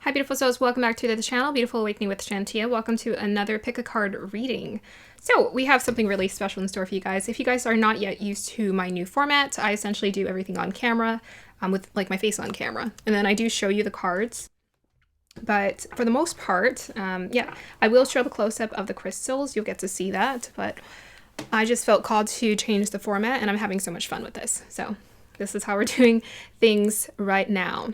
Hi beautiful souls, welcome back to the channel, Beautiful Awakening with Shantia. Welcome to another pick a card reading. So we have something really special in store for you guys. If you guys are not yet used to my new format, I essentially do everything on camera, with like my face on camera. And then I do show you the cards. But for the most part, yeah, I will show the close-up of the crystals. You'll get to see that, but I just felt called to change the format and I'm having so much fun with this. So this is how we're doing things right now.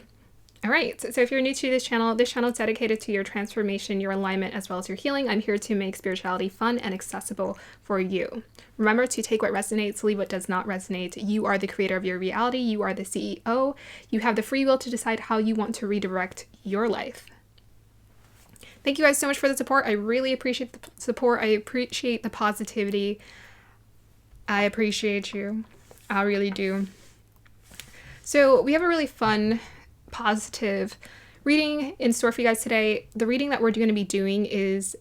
All right, so if you're new to this channel is dedicated to your transformation, your alignment, as well as your healing. I'm here to make spirituality fun and accessible for you. Remember to take what resonates, leave what does not resonate. You are the creator of your reality. You are the CEO. You have the free will to decide how you want to redirect your life. Thank you guys so much for the support. I really appreciate the support. I appreciate the positivity. I appreciate you. I really do. So we have a really fun, positive reading in store for you guys today. The reading that we're going to be doing is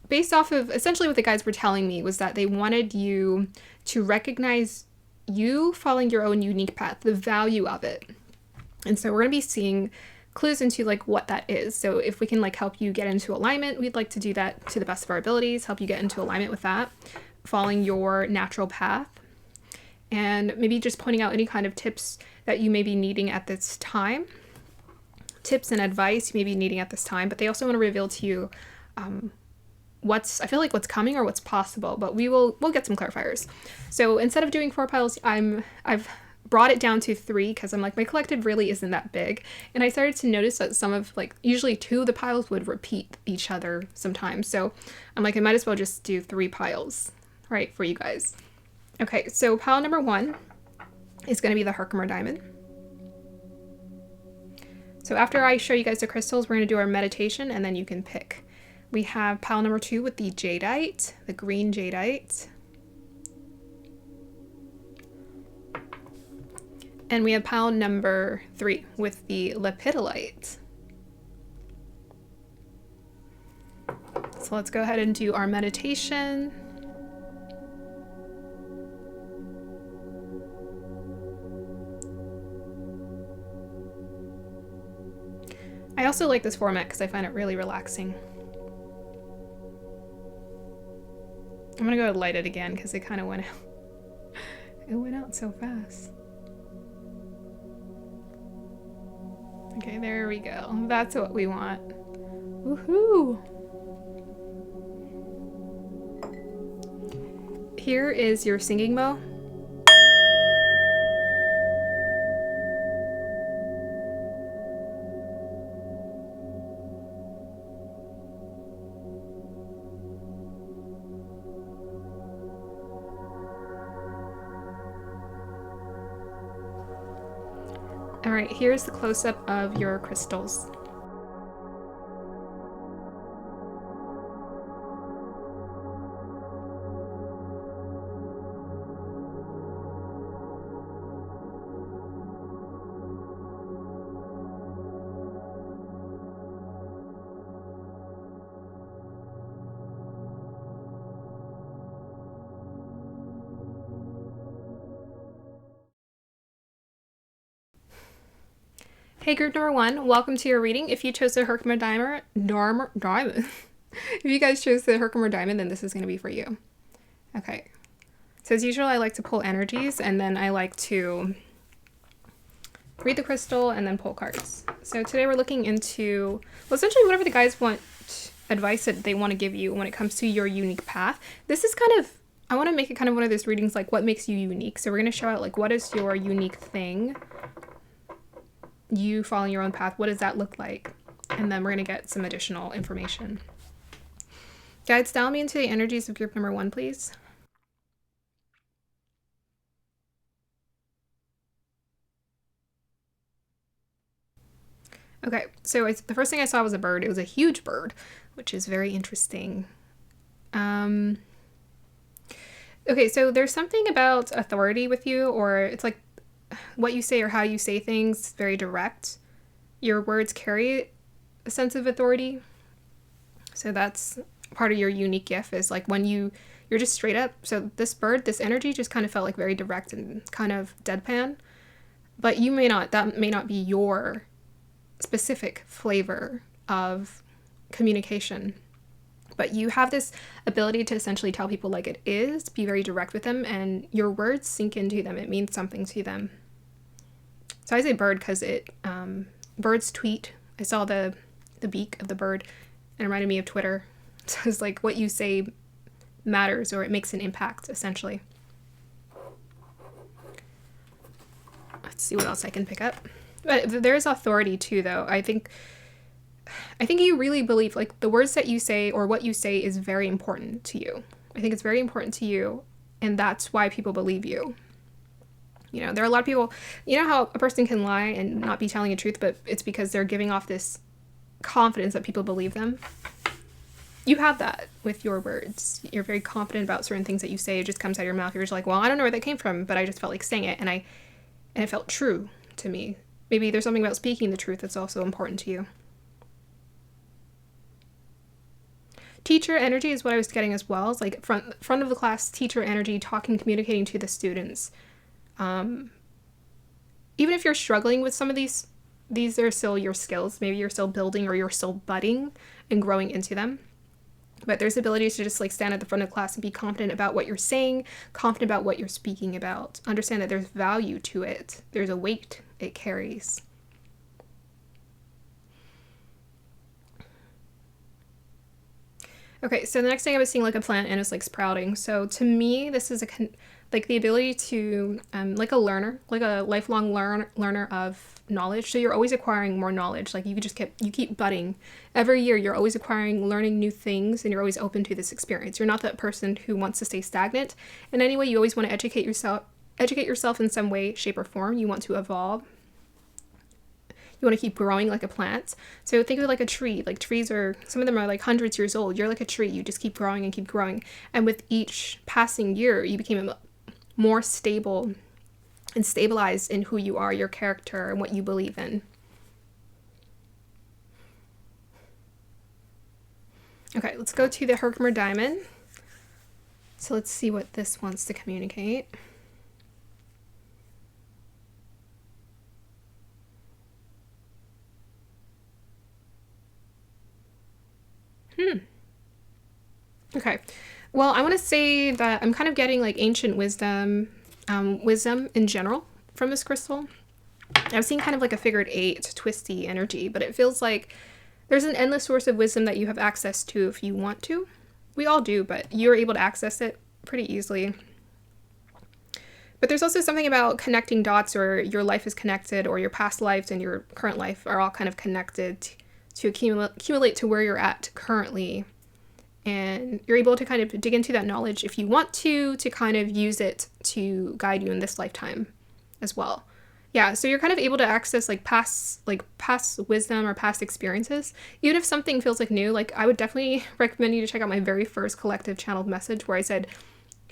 based off of essentially what the guides were telling me was that they wanted you to recognize you following your own unique path, the value of it. And so we're going to be seeing clues into like what that is. So if we can like help you get into alignment, we'd like to do that to the best of our abilities, help you get into alignment with that, following your natural path. And maybe just pointing out any kind of tips that you may be needing at this time. Tips and advice you may be needing at this time, but they also want to reveal to you what's coming or what's possible, but we'll get some clarifiers. So instead of doing 4 piles, I've brought it down to 3 because I'm like, my collective really isn't that big. And I started to notice that some of usually 2 of the piles would repeat each other sometimes. So I'm like, I might as well just do 3 piles, right, for you guys. Okay, so pile number 1 is going to be the Herkimer diamond. So after I show you guys the crystals, we're going to do our meditation and then you can pick. We have pile number 2 with the jadeite, the green jadeite. And we have pile number 3 with the lepidolite. So let's go ahead and do our meditation. I also like this format because I find it really relaxing. I'm gonna go light it again because it kind of went out. It went out so fast. Okay, there we go. That's what we want. Woohoo! Here is your singing bowl. All right, here's the close-up of your crystals. Hey group number 1, welcome to your reading. If you chose the Herkimer diamond, if you guys chose the Herkimer diamond, then this is going to be for you. Okay. So as usual, I like to pull energies and then I like to read the crystal and then pull cards. So today we're looking into, well, essentially whatever the guys want, advice that they want to give you when it comes to your unique path. This is kind of, I want to make it kind of one of those readings like what makes you unique. So we're going to show out like what is your unique thing. You following your own path, what does that look like? And then we're going to get some additional information. Guides, dial me into the energies of group number 1, please. Okay, so the first thing I saw was a bird. It was a huge bird, which is very interesting. Okay, so there's something about authority with you, or it's like what you say or how you say things, very direct. Your words carry a sense of authority. So that's part of your unique gift, is like when you're just straight up. So this bird, this energy just kind of felt like very direct and kind of deadpan. But you may not, that may not be your specific flavor of communication. But you have this ability to essentially tell people like it is, be very direct with them, and your words sink into them. It means something to them. So I say bird because birds tweet. I saw the beak of the bird, and it reminded me of Twitter. So it's like what you say matters, or it makes an impact, essentially. Let's see what else I can pick up. But there's authority too, though. I think you really believe, like, the words that you say or what you say is very important to you. I think it's very important to you, and that's why people believe you. You know, there are a lot of people, you know how a person can lie and not be telling the truth, but it's because they're giving off this confidence that people believe them. You have that with your words. You're very confident about certain things that you say. It just comes out of your mouth. You're just like, well, I don't know where that came from, but I just felt like saying it, and it felt true to me. Maybe there's something about speaking the truth that's also important to you. Teacher energy is what I was getting as well. It's like front of the class, teacher energy, talking, communicating to the students. Even if you're struggling with some of these are still your skills. Maybe you're still building or you're still budding and growing into them. But there's the ability to just like stand at the front of class and be confident about what you're saying, confident about what you're speaking about. Understand that there's value to it. There's a weight it carries. Okay, so the next thing I was seeing like a plant and it's like sprouting. So to me, this is like the ability to, like a learner, like a lifelong learner of knowledge. So you're always acquiring more knowledge. Like you keep budding. Every year you're always acquiring, learning new things, and you're always open to this experience. You're not that person who wants to stay stagnant. And anyway, you always want to educate yourself in some way, shape, or form. You want to evolve. You want to keep growing like a plant. So think of it like a tree. Like trees some of them are like hundreds of years old. You're like a tree. You just keep growing and keep growing. And with each passing year, you became more stable and stabilized in who you are, your character, and what you believe in. Okay, let's go to the Herkimer Diamond. So let's see what this wants to communicate. Okay. Well, I want to say that I'm kind of getting like ancient wisdom in general from this crystal. I've seen kind of like a figured 8 twisty energy, but it feels like there's an endless source of wisdom that you have access to if you want to. We all do, but you're able to access it pretty easily. But there's also something about connecting dots, or your life is connected, or your past lives and your current life are all kind of connected to accumulate to where you're at currently. And you're able to kind of dig into that knowledge if you want to kind of use it to guide you in this lifetime as well. Yeah, so you're kind of able to access past wisdom or past experiences. Even if something feels like new, like I would definitely recommend you to check out my very first collective channeled message where I said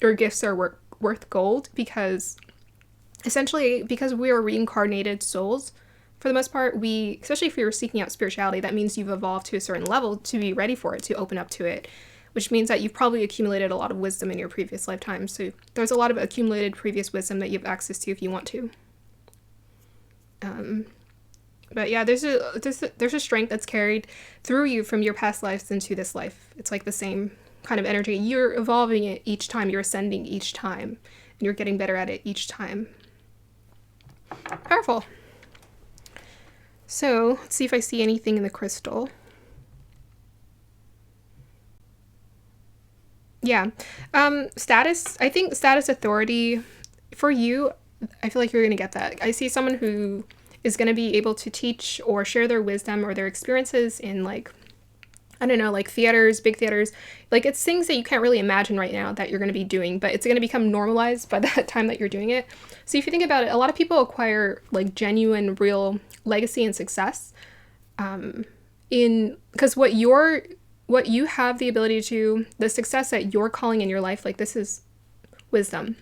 your gifts are worth gold, because essentially, because we are reincarnated souls, for the most part, especially if you're seeking out spirituality, that means you've evolved to a certain level to be ready for it, to open up to it, which means that you've probably accumulated a lot of wisdom in your previous lifetime. So there's a lot of accumulated previous wisdom that you have access to if you want to. But yeah, there's a strength that's carried through you from your past lives into this life. It's like the same kind of energy. You're evolving it each time, you're ascending each time, and you're getting better at it each time. Powerful. So let's see if I see anything in the crystal. Yeah. Status, I think status, authority for you, I feel like you're going to get that. I see someone who is going to be able to teach or share their wisdom or their experiences in theaters, big theaters. Like, it's things that you can't really imagine right now that you're going to be doing, but it's going to become normalized by the time that you're doing it. So if you think about it, a lot of people acquire like genuine, real legacy and success because what you have the ability to, the success that you're calling in your life, like, this is wisdom.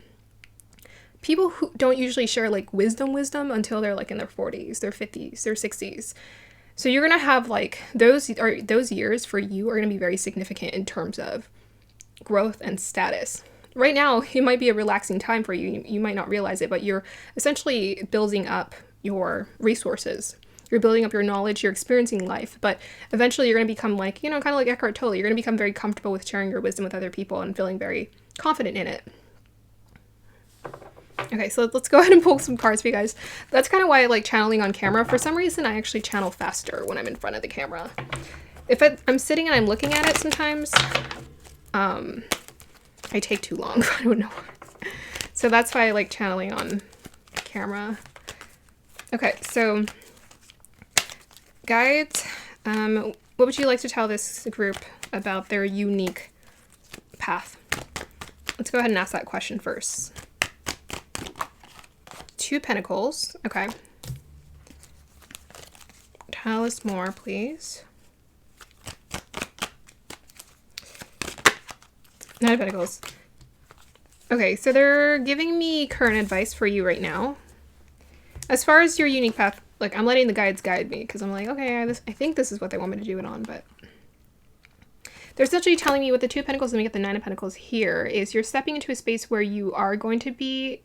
People who don't usually share like wisdom until they're like in their 40s, their 50s, their 60s. So you're going to have like those years for you are going to be very significant in terms of growth and status. Right now, it might be a relaxing time for you. You might not realize it, but you're essentially building up your resources. you're building up your knowledge, you're experiencing life, but eventually you're going to become like, you know, kind of like Eckhart Tolle. You're going to become very comfortable with sharing your wisdom with other people and feeling very confident in it. Okay, so let's go ahead and pull some cards for you guys. That's kind of why I like channeling on camera. For some reason, I actually channel faster when I'm in front of the camera. If I'm sitting and I'm looking at it sometimes, I take too long. I don't know. So that's why I like channeling on camera. Okay, so guides, what would you like to tell this group about their unique path? Let's go ahead and ask that question first. 2 Pentacles. Okay. Tell us more, please. 9 of Pentacles. Okay, so they're giving me current advice for you right now. As far as your unique path, like I'm letting the guides guide me because I'm like, okay, I think this is what they want me to do it on, but they're essentially telling me with the 2 of Pentacles, and we get the 9 of Pentacles here, is you're stepping into a space where you are going to be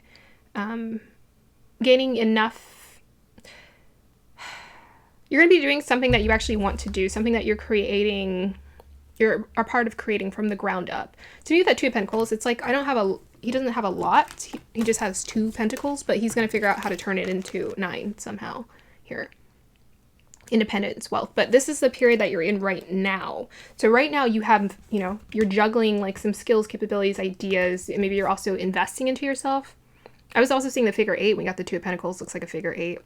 gaining enough. You're going to be doing something that you actually want to do, something that you're creating, you're a part of creating from the ground up. To me, with that 2 of Pentacles, it's like he doesn't have a lot. He just has 2 Pentacles, but he's going to figure out how to turn it into 9 somehow here. Independence, wealth. But this is the period that you're in right now. So right now you have, you know, you're juggling like some skills, capabilities, ideas. Maybe you're also investing into yourself. I was also seeing the figure 8. We got the 2 of Pentacles. Looks like a figure 8.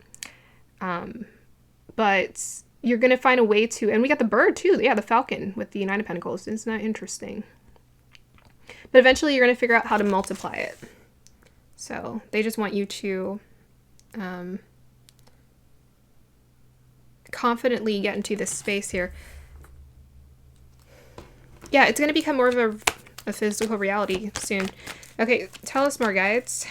But you're going to find a way to, and we got the bird too. Yeah, the falcon with the 9 of Pentacles. Isn't that interesting? But eventually you're going to figure out how to multiply it. So they just want you to confidently get into this space here. Yeah, it's going to become more of a physical reality soon. Okay, tell us more, guides.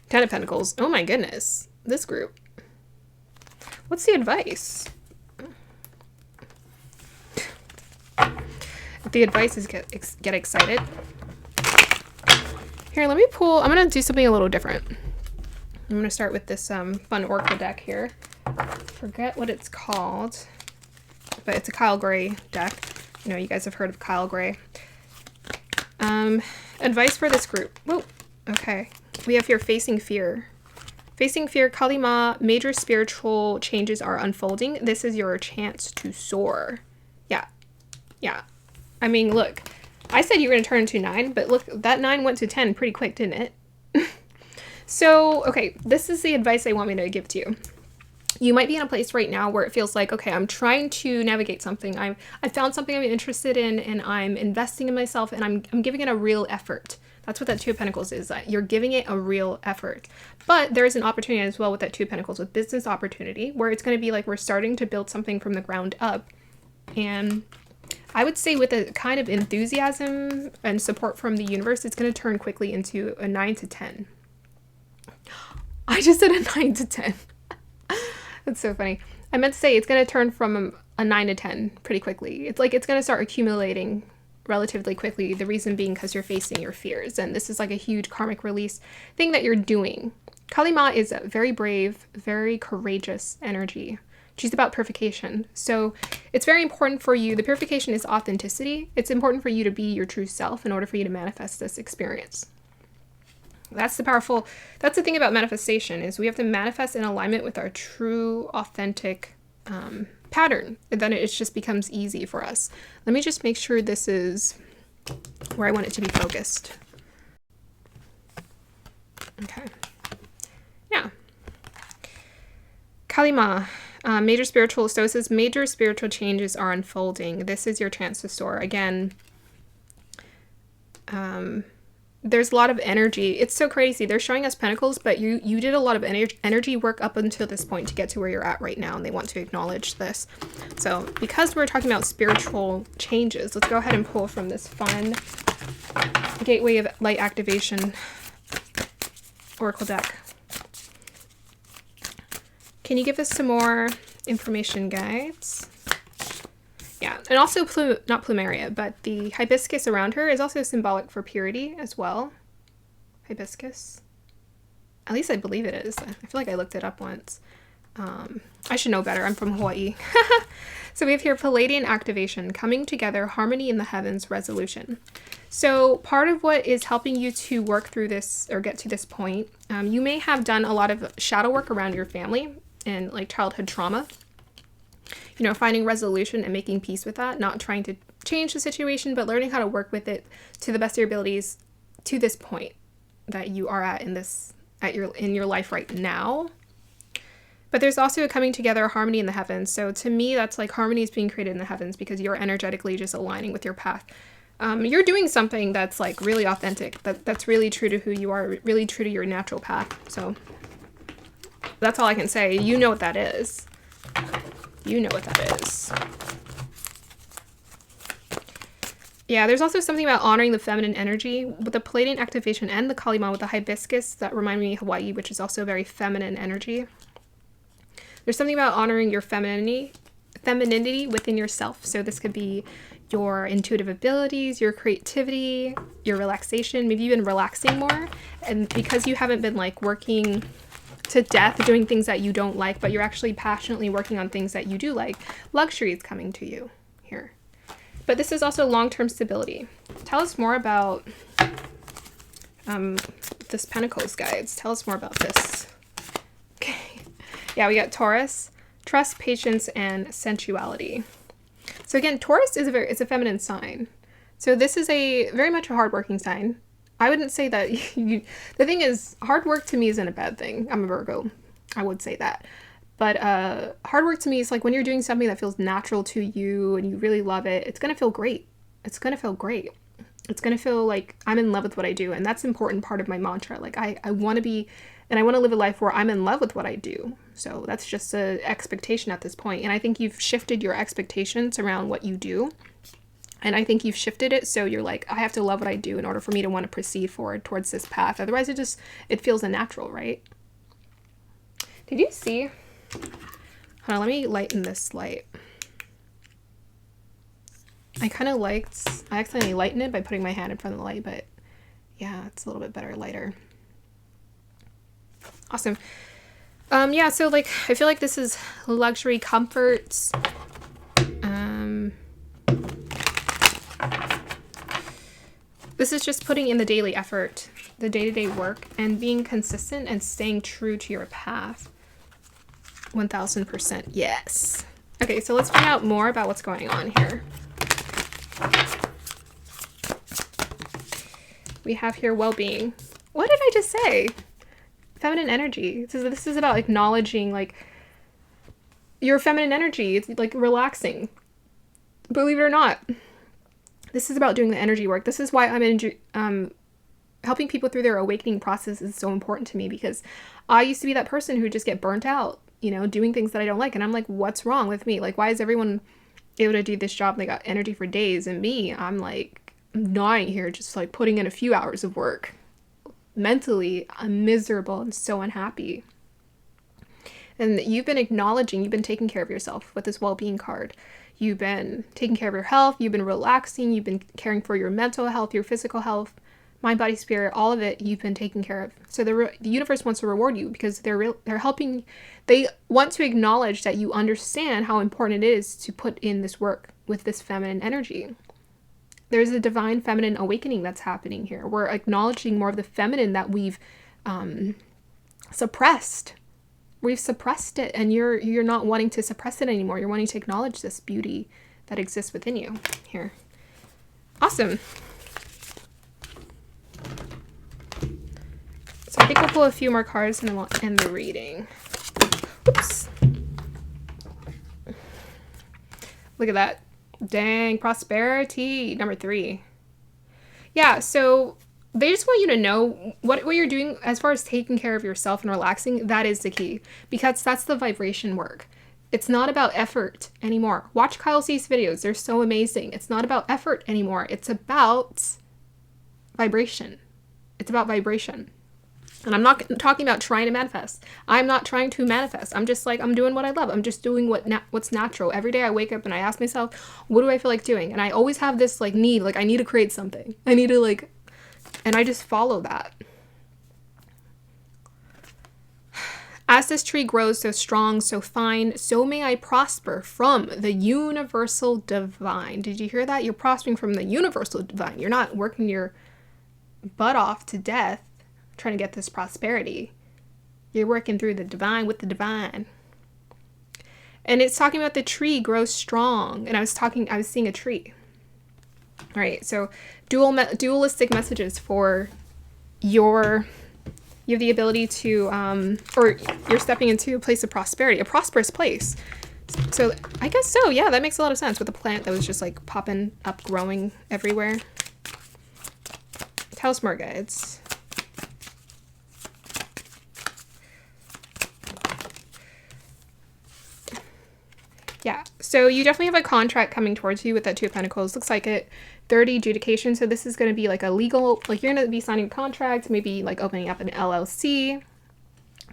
10 of Pentacles. Oh my goodness. This group. What's the advice? The advice is get excited. Here, let me pull. I'm going to do something a little different. I'm going to start with this fun oracle deck here. Forget what it's called, but it's a Kyle Gray deck. You know, you guys have heard of Kyle Gray. Advice for this group. Whoa. Okay. We have here facing fear. Facing fear, Kali Ma, major spiritual changes are unfolding. This is your chance to soar. Yeah. Yeah. I mean, look, I said you were going to turn into 9, but look, that 9 went to 10 pretty quick, didn't it? So, okay, this is the advice they want me to give to you. You might be in a place right now where it feels like, okay, I'm trying to navigate something. I found something I'm interested in, and I'm investing in myself, and I'm giving it a real effort. That's what that 2 of Pentacles is. That you're giving it a real effort. But there's an opportunity as well with that 2 of Pentacles, with business opportunity, where it's going to be like we're starting to build something from the ground up. And I would say with a kind of enthusiasm and support from the universe, it's going to turn quickly into a 9 to 10. I just said a 9 to 10. That's so funny. I meant to say it's going to turn from a 9 to 10 pretty quickly. It's like it's going to start accumulating relatively quickly. The reason being because you're facing your fears. And this is like a huge karmic release thing that you're doing. Kali Ma is a very brave, very courageous energy. She's about purification. So it's very important for you. The purification is authenticity. It's important for you to be your true self in order for you to manifest this experience. That's the thing about manifestation, is we have to manifest in alignment with our true, authentic pattern. And then it just becomes easy for us. Let me just make sure this is where I want it to be focused. Okay. Yeah. Kali Ma, major spiritual, so it says major spiritual changes are unfolding. This is your chance to soar. Again, there's a lot of energy. It's so crazy. They're showing us pentacles, but you did a lot of energy work up until this point to get to where you're at right now, and they want to acknowledge this. So because we're talking about spiritual changes, let's go ahead and pull from this fun Gateway of Light Activation oracle deck. Can you give us some more information, guides? Yeah, and also not plumeria, but the hibiscus around her is also symbolic for purity as well. Hibiscus. At least I believe it is. I feel like I looked it up once. I should know better. I'm from Hawaii. So we have here Palladian activation, coming together, harmony in the heavens, resolution. So part of what is helping you to work through this or get to this point, you may have done a lot of shadow work around your family and like childhood trauma. You know, finding resolution and making peace with that, not trying to change the situation, but learning how to work with it to the best of your abilities to this point that you are at in your life right now. But there's also a coming together, harmony in the heavens. So to me, that's like harmony is being created in the heavens because you're energetically just aligning with your path. You're doing something that's like really authentic, that's really true to who you are, really true to your natural path. So that's all I can say. You know what that is. You know what that is. Yeah, there's also something about honoring the feminine energy with the Palladian activation and the Kalima with the hibiscus that remind me of Hawaii, which is also very feminine energy. There's something about honoring your femininity within yourself. So this could be your intuitive abilities, your creativity, your relaxation. Maybe you've been relaxing more. And because you haven't been like working to death, doing things that you don't like, but you're actually passionately working on things that you do like, luxury is coming to you here. But this is also long-term stability. Tell us more about this Pentacles guides. Tell us more about this. Okay. Yeah, we got Taurus, trust, patience, and sensuality. So again, Taurus is it's a feminine sign. So this is very much a hardworking sign. I wouldn't say that the thing is, hard work to me isn't a bad thing. I'm a Virgo. I would say that. But hard work to me is like when you're doing something that feels natural to you and you really love it, it's going to feel great. It's going to feel great. It's going to feel like I'm in love with what I do. And that's an important part of my mantra. Like I want to be, and I want to live a life where I'm in love with what I do. So that's just an expectation at this point. And I think you've shifted your expectations around what you do. And I think you've shifted it so you're like, I have to love what I do in order for me to want to proceed forward towards this path. Otherwise, it feels unnatural, right? Did you see? Hold on, let me lighten this light. I accidentally lightened it by putting my hand in front of the light, but yeah, it's a little bit better, lighter. Awesome. Yeah, so like, I feel like this is luxury comforts. This is just putting in the daily effort, the day-to-day work, and being consistent and staying true to your path. 1000%, yes. Okay, so let's find out more about what's going on here. We have here well-being. What did I just say? Feminine energy. This is about acknowledging like your feminine energy. It's like relaxing. Believe it or not. This is about doing the energy work. This is why I'm helping people through their awakening process is so important to me, because I used to be that person who just get burnt out, you know, doing things that I don't like. And I'm like, what's wrong with me? Like, why is everyone able to do this job? They got energy for days. And me, I'm like gnawing here, just like putting in a few hours of work. Mentally, I'm miserable and so unhappy. And you've been acknowledging, you've been taking care of yourself with this well-being card. You've been taking care of your health. You've been relaxing. You've been caring for your mental health, your physical health, mind, body, spirit, all of it you've been taking care of. So the universe wants to reward you because they're helping. They want to acknowledge that you understand how important it is to put in this work with this feminine energy. There's a divine feminine awakening that's happening here. We're acknowledging more of the feminine that we've suppressed. We've suppressed it, and you're not wanting to suppress it anymore. You're wanting to acknowledge this beauty that exists within you here. Awesome. So I think we'll pull a few more cards and then we'll end the reading. Oops. Look at that. Dang, prosperity. Number 3. Yeah, so they just want you to know what you're doing as far as taking care of yourself and relaxing. That is the key, because that's the vibration work. It's not about effort anymore. Watch Kyle C's videos. They're so amazing. It's not about effort anymore. It's about vibration. It's about vibration. And I'm not talking about trying to manifest. I'm not trying to manifest. I'm just like, I'm doing what I love. I'm just doing what's natural. Every day I wake up and I ask myself, what do I feel like doing? And I always have this like need, like I need to create something. I need to like, and I just follow that. As this tree grows so strong, so fine, so may I prosper from the universal divine. Did you hear that? You're prospering from the universal divine. You're not working your butt off to death trying to get this prosperity. You're working through the divine with the divine. And it's talking about the tree grows strong. And I was seeing a tree. All right, so dualistic messages for you have the ability to, or you're stepping into a place of prosperity, a prosperous place. So I guess so, yeah, that makes a lot of sense with the plant that was just like popping up, growing everywhere. Tell us more, guides. Yeah, so you definitely have a contract coming towards you with that Two of Pentacles. Looks like it. 30 adjudication. So this is going to be like a legal, like you're going to be signing a contract, maybe like opening up an LLC.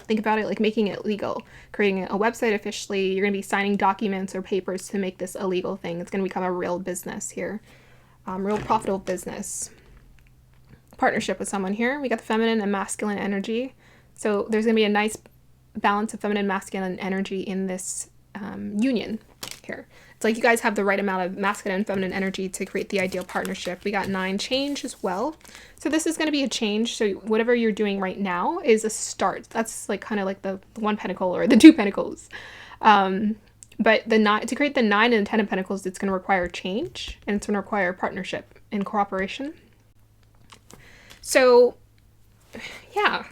Think about it like making it legal, creating a website officially. You're going to be signing documents or papers to make this a legal thing. It's going to become a real business here, real profitable business. Partnership with someone here. We got the feminine and masculine energy. So there's going to be a nice balance of feminine and masculine energy in this union here. It's like you guys have the right amount of masculine and feminine energy to create the ideal partnership. We got 9 change as well. So this is going to be a change. So whatever you're doing right now is a start. That's like kind of like the 1 pentacle or the 2 pentacles. But to create the 9 and 10 of pentacles, it's going to require change, and it's going to require partnership and cooperation. So yeah,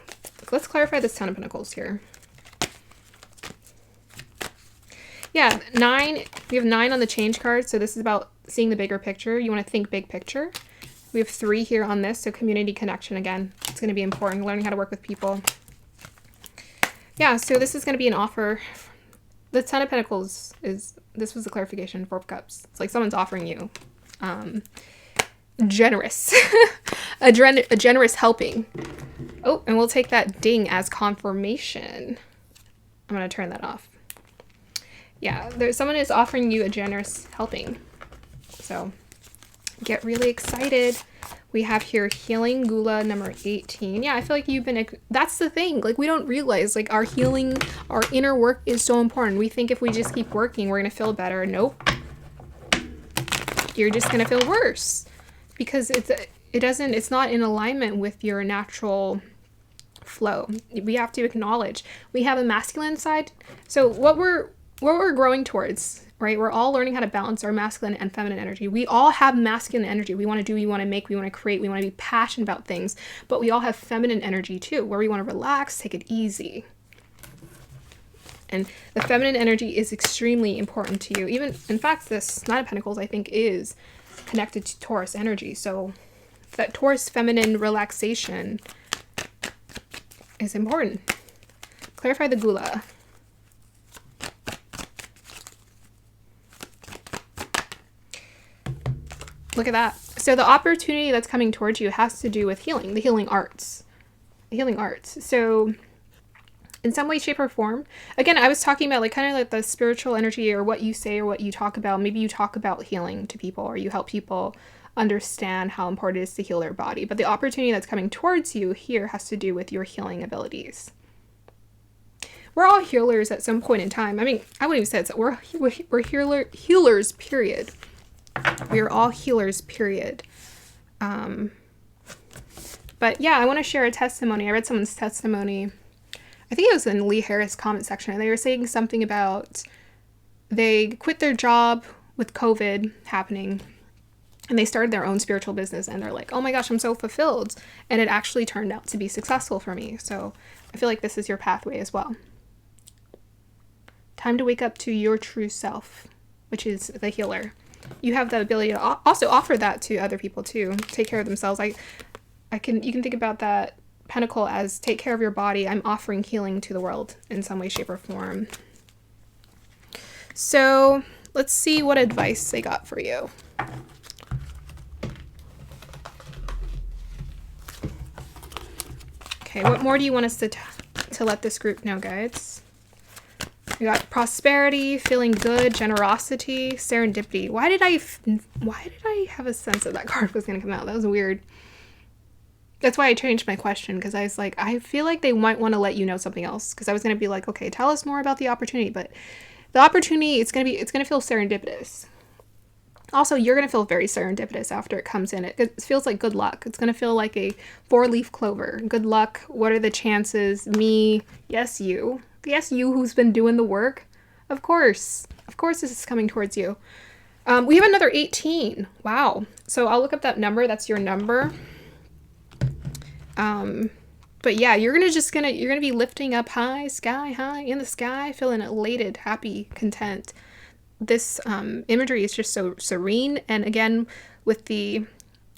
let's clarify this 10 of pentacles here. Yeah, 9, we have 9 on the change card, so this is about seeing the bigger picture. You want to think big picture. We have 3 here on this, so community connection again. It's going to be important, learning how to work with people. Yeah, so this is going to be an offer. The 10 of Pentacles this was the clarification, 4 of Cups. It's like someone's offering you generous, a generous helping. Oh, and we'll take that ding as confirmation. I'm going to turn that off. Yeah, someone is offering you a generous helping. So get really excited. We have here healing gula number 18. Yeah, I feel like that's the thing. Like we don't realize like our healing, our inner work is so important. We think if we just keep working, we're going to feel better. Nope. You're just going to feel worse because it's not in alignment with your natural flow. We have to acknowledge we have a masculine side. So what we're growing towards, right? We're all learning how to balance our masculine and feminine energy. We all have masculine energy. We want to do, we want to make, we want to create, we want to be passionate about things, but we all have feminine energy too, where we want to relax, take it easy. And the feminine energy is extremely important to you. Even, in fact, this Nine of Pentacles, I think, is connected to Taurus energy. So that Taurus feminine relaxation is important. Clarify the gula. Look at that. So the opportunity that's coming towards you has to do with healing, the healing arts. The healing arts. So in some way, shape, or form, again, I was talking about like kind of like the spiritual energy or what you say or what you talk about. Maybe you talk about healing to people or you help people understand how important it is to heal their body. But the opportunity that's coming towards you here has to do with your healing abilities. We're all healers at some point in time. I mean, I wouldn't even say it's, we're healers, period. We are all healers, period. But yeah, I want to share a testimony. I read someone's testimony. I think it was in Lee Harris' comment section. And they were saying something about they quit their job with COVID happening. And they started their own spiritual business. And they're like, oh my gosh, I'm so fulfilled. And it actually turned out to be successful for me. So I feel like this is your pathway as well. Time to wake up to your true self, which is the healer. You have the ability to also offer that to other people too. Take care of themselves. You can think about that pentacle as take care of your body. I'm offering healing to the world in some way, shape, or form. So let's see what advice they got for you. Okay, what more do you want us to let this group know, guys? We got prosperity, feeling good, generosity, serendipity. Why did I have a sense that card was going to come out? That was weird. That's why I changed my question, because I was like, I feel like they might want to let you know something else, because I was going to be like, okay, tell us more about the opportunity, but the opportunity, it's going to feel serendipitous. Also, you're going to feel very serendipitous after it comes in. It feels like good luck. It's going to feel like a 4-leaf clover. Good luck. What are the chances? Me. Yes, you. Yes, you who's been doing the work. Of course. Of course this is coming towards you. We have another 18. Wow. So I'll look up that number. That's your number. But yeah, you're going to be lifting up high, sky high in the sky, feeling elated, happy, content. This imagery is just so serene. And again, with the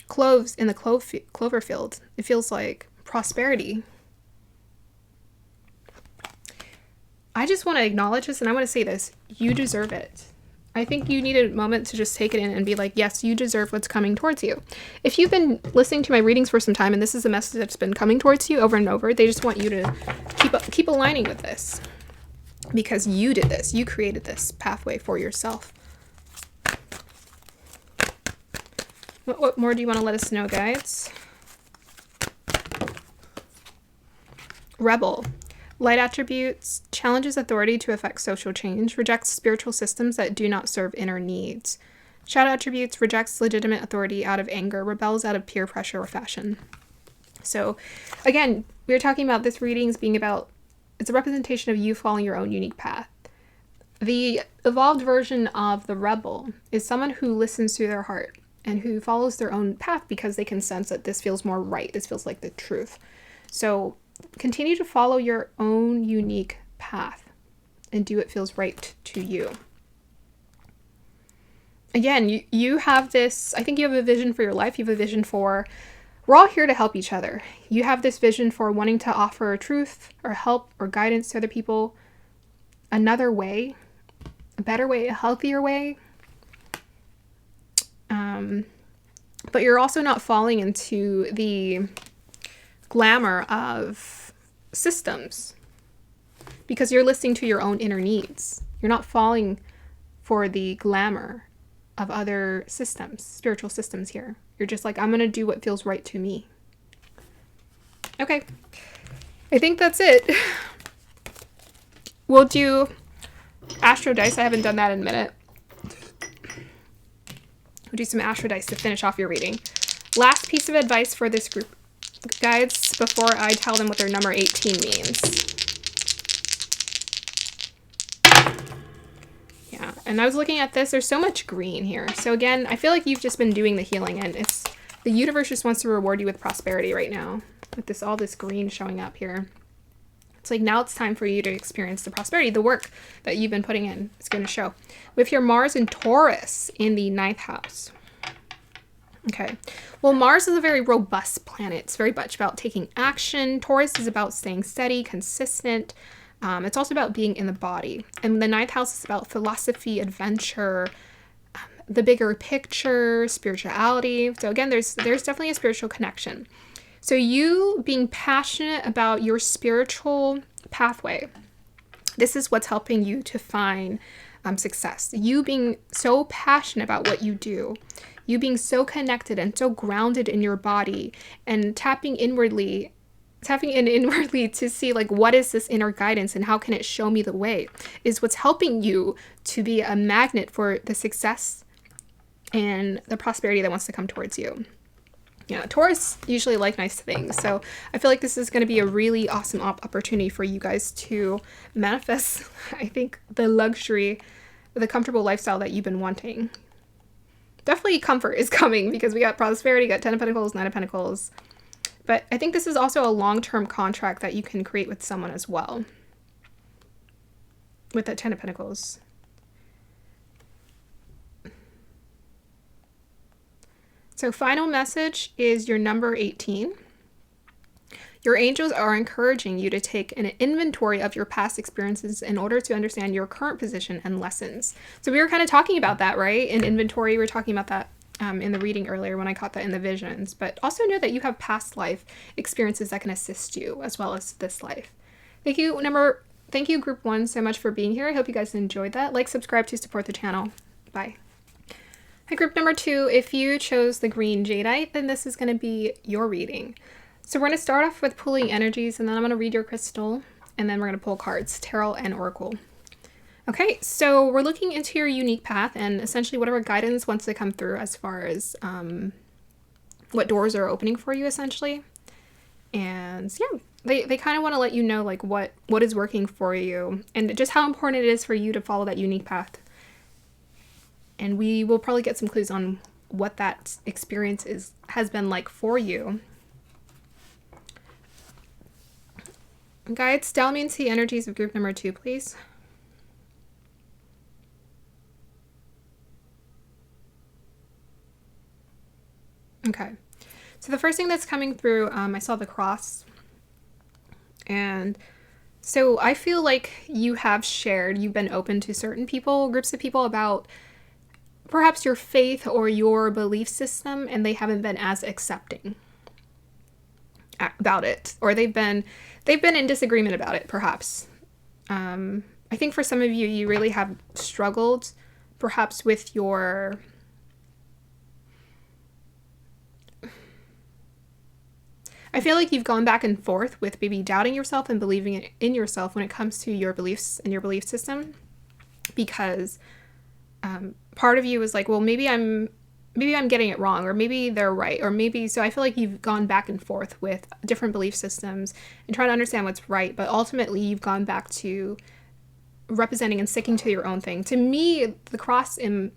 cloves in the clover field, it feels like prosperity. I just want to acknowledge this, and I want to say this. You deserve it. I think you need a moment to just take it in and be like, yes, you deserve what's coming towards you. If you've been listening to my readings for some time and this is a message that's been coming towards you over and over, they just want you to keep aligning with this. Because you did this. You created this pathway for yourself. What more do you want to let us know, guides? Rebel. Light attributes, challenges authority to affect social change, rejects spiritual systems that do not serve inner needs. Shadow attributes, rejects legitimate authority out of anger, rebels out of peer pressure or fashion. So, again, we were talking about this readings being about, it's a representation of you following your own unique path. The evolved version of the rebel is someone who listens to their heart and who follows their own path because they can sense that this feels more right. This feels like the truth. So, continue to follow your own unique path and do what feels right to you. Again, you have this, I think you have a vision for your life. You have a vision for, we're all here to help each other. You have this vision for wanting to offer truth or help or guidance to other people. Another way, a better way, a healthier way. But you're also not falling into the glamour of systems because you're listening to your own inner needs. You're not falling for the glamour of other systems, spiritual systems here. You're just like, I'm going to do what feels right to me. Okay. I think that's it. We'll do Astro Dice. I haven't done that in a minute. We'll do some Astro Dice to finish off your reading. Last piece of advice for this group, guides, before I tell them what their number 18 means. Yeah, and I was looking at this. There's so much green here. So again, I feel like you've just been doing the healing, and it's the universe just wants to reward you with prosperity right now. With all this green showing up here. It's like now it's time for you to experience the prosperity, the work that you've been putting in. It's going to show. With your Mars and Taurus in the 9th house. Okay. Well, Mars is a very robust planet. It's very much about taking action. Taurus is about staying steady, consistent. It's also about being in the body. And the 9th house is about philosophy, adventure, the bigger picture, spirituality. So again, there's definitely a spiritual connection. So you being passionate about your spiritual pathway, this is what's helping you to find success. You being so passionate about what you do, you being so connected and so grounded in your body and tapping in inwardly to see like, what is this inner guidance and how can it show me the way, is what's helping you to be a magnet for the success and the prosperity that wants to come towards you. Yeah, Taurus usually like nice things, so I feel like this is going to be a really awesome opportunity for you guys to manifest, I think, the luxury, the comfortable lifestyle that you've been wanting. Definitely comfort is coming because we got prosperity, got 10 of Pentacles, 9 of Pentacles. But I think this is also a long-term contract that you can create with someone as well. With that 10 of Pentacles. So final message is your number 18. Your angels are encouraging you to take an inventory of your past experiences in order to understand your current position and lessons. So we were kind of talking about that, right? In inventory, we were talking about that in the reading earlier when I caught that in the visions. But also know that you have past life experiences that can assist you as well as this life. Thank you, Group 1, so much for being here. I hope you guys enjoyed that. Like, subscribe to support the channel. Bye. Hi, Group number 2. If you chose the green jadeite, then this is going to be your reading. So we're going to start off with pulling energies, and then I'm going to read your crystal, and then we're going to pull cards, tarot and oracle. Okay, so we're looking into your unique path and essentially whatever guidance wants to come through as far as what doors are opening for you, essentially. And yeah, they kind of want to let you know like what is working for you and just how important it is for you to follow that unique path. And we will probably get some clues on what that experience has been like for you. Guides, dial me into the energies of group number 2, please. Okay, so the first thing that's coming through, I saw the cross. And so I feel like you've been open to certain people, groups of people about perhaps your faith or your belief system, and they haven't been as accepting about it, or they've been in disagreement about it, perhaps. I think for some of you, you really have struggled perhaps with your I feel like you've gone back and forth with maybe doubting yourself and believing in yourself when it comes to your beliefs and your belief system, because part of you is like, well, maybe I'm getting it wrong, or maybe they're right, or maybe, so I feel like you've gone back and forth with different belief systems and trying to understand what's right, but ultimately you've gone back to representing and sticking to your own thing. To me, the cross in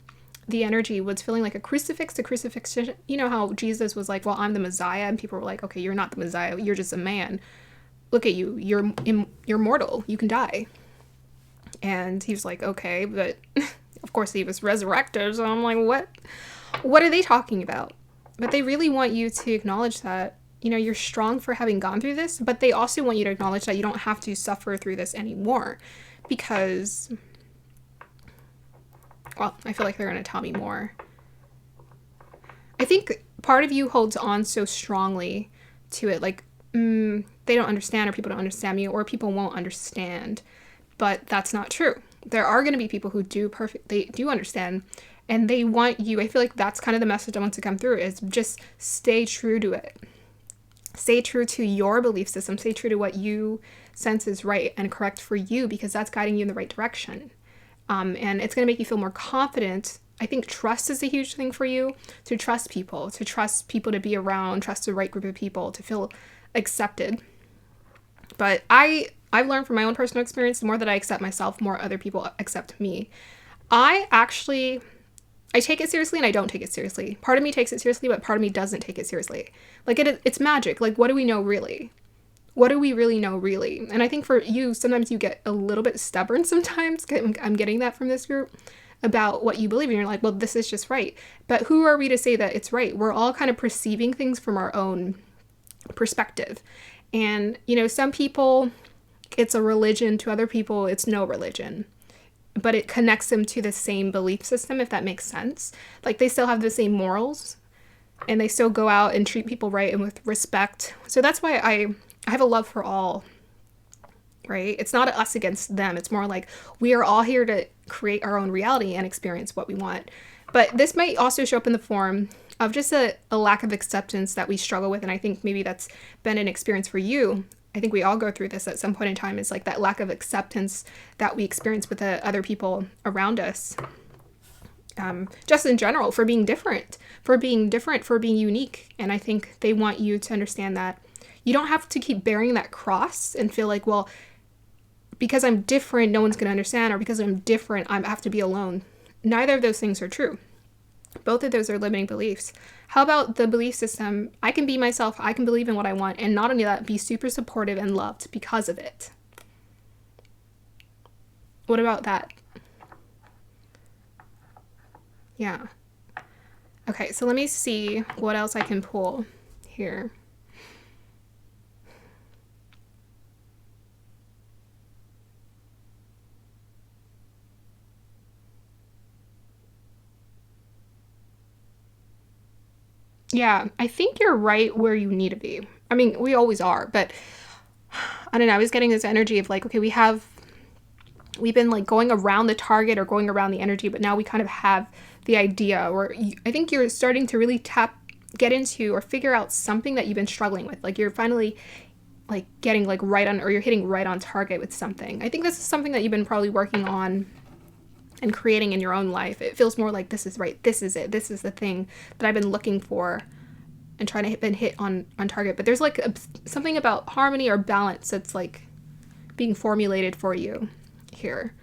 the energy was feeling like a crucifix. The crucifixion, you know how Jesus was like, well, I'm the Messiah, and people were like, okay, you're not the Messiah, you're just a man. Look at you, you're mortal, you can die. And he was like, okay, but of course he was resurrected, so I'm like, what are they talking about? But they really want you to acknowledge that, you know, you're strong for having gone through this, but they also want you to acknowledge that you don't have to suffer through this anymore, because, well, I feel like they're going to tell me more. I think part of you holds on so strongly to it, like, they don't understand, or people don't understand me, or people won't understand. But that's not true. There are going to be people who they do understand, and they want you. I feel like that's kind of the message I want to come through, is just stay true to it. Stay true to your belief system. Stay true to what you sense is right and correct for you, because that's guiding you in the right direction. And it's going to make you feel more confident. I think trust is a huge thing for you, to trust people to be around, trust the right group of people, to feel accepted. But I've learned from my own personal experience, the more that I accept myself, more other people accept me. I take it seriously and I don't take it seriously. Part of me takes it seriously, but part of me doesn't take it seriously. Like it's magic. Like, what do we know really? What do we really know really? And I think for you, sometimes you get a little bit stubborn sometimes. I'm getting that from this group about what you believe in. You're like, well, this is just right. But who are we to say that it's right? We're all kind of perceiving things from our own perspective. And, you know, some people, it's a religion. To other people, it's no religion. But it connects them to the same belief system, if that makes sense. Like, they still have the same morals, and they still go out and treat people right and with respect. So that's why I have a love for all, right? It's not us against them. It's more like we are all here to create our own reality and experience what we want. But this might also show up in the form of just a lack of acceptance that we struggle with. And I think maybe that's been an experience for you. I think we all go through this at some point in time. It's like that lack of acceptance that we experience with the other people around us. Just in general, for being different, for being unique. And I think they want you to understand that you don't have to keep bearing that cross and feel like, well, because I'm different, no one's going to understand, or because I'm different, I have to be alone. Neither of those things are true. Both of those are limiting beliefs. How about the belief system? I can be myself, I can believe in what I want, and not only that, be super supportive and loved because of it. What about that? Yeah. Okay, so let me see what else I can pull here. Yeah, I think you're right where you need to be. I mean, we always are, but I don't know. I was getting this energy of like, okay, we've been like going around the target or going around the energy, but now we kind of have the idea, or I think you're starting to really tap get into or figure out something that you've been struggling with. Like you're finally like getting like right on, or you're hitting right on target with something. I think this is something that you've been probably working on and creating in your own life. It feels more like this is right. This is it. This is the thing that I've been looking for and trying to hit on target. But there's like something about harmony or balance that's like being formulated for you here.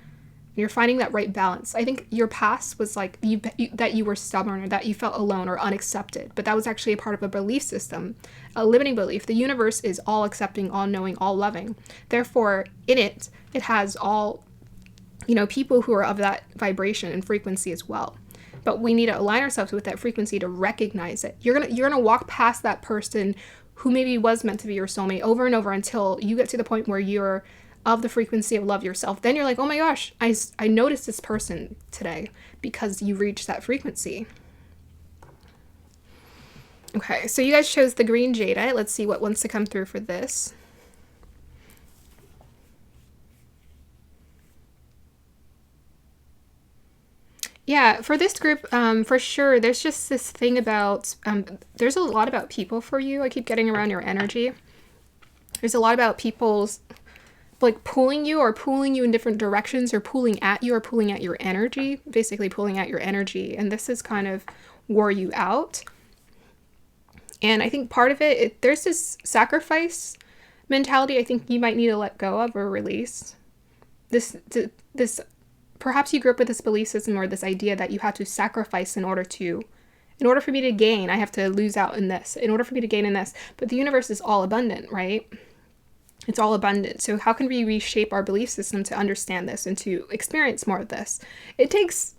You're finding that right balance. I think your past was like that you were stubborn, or that you felt alone or unaccepted, but that was actually a part of a belief system, a limiting belief. The universe is all accepting, all knowing, all loving. Therefore, in it has all, people who are of that vibration and frequency as well. But we need to align ourselves with that frequency to recognize it. You're gonna walk past that person who maybe was meant to be your soulmate over and over until you get to the point where you're of the frequency of love yourself. Then you're like, oh my gosh, I noticed this person today, because you reached that frequency. Okay, so you guys chose the green jadeite. Let's see what wants to come through for this. Yeah, for this group, for sure, there's just this thing about, there's a lot about people for you. I keep getting around your energy. There's a lot about people's like pulling you in different directions, or pulling at you, or pulling at your energy, basically pulling at your energy. And this is kind of wore you out. And I think part of it, there's this sacrifice mentality I think you might need to let go of or release. This perhaps you grew up with this belief system or this idea that you have to sacrifice in order for me to gain, I have to lose out in this. In order for me to gain in this. But the universe is all abundant, right? It's all abundant. So how can we reshape our belief system to understand this and to experience more of this? It takes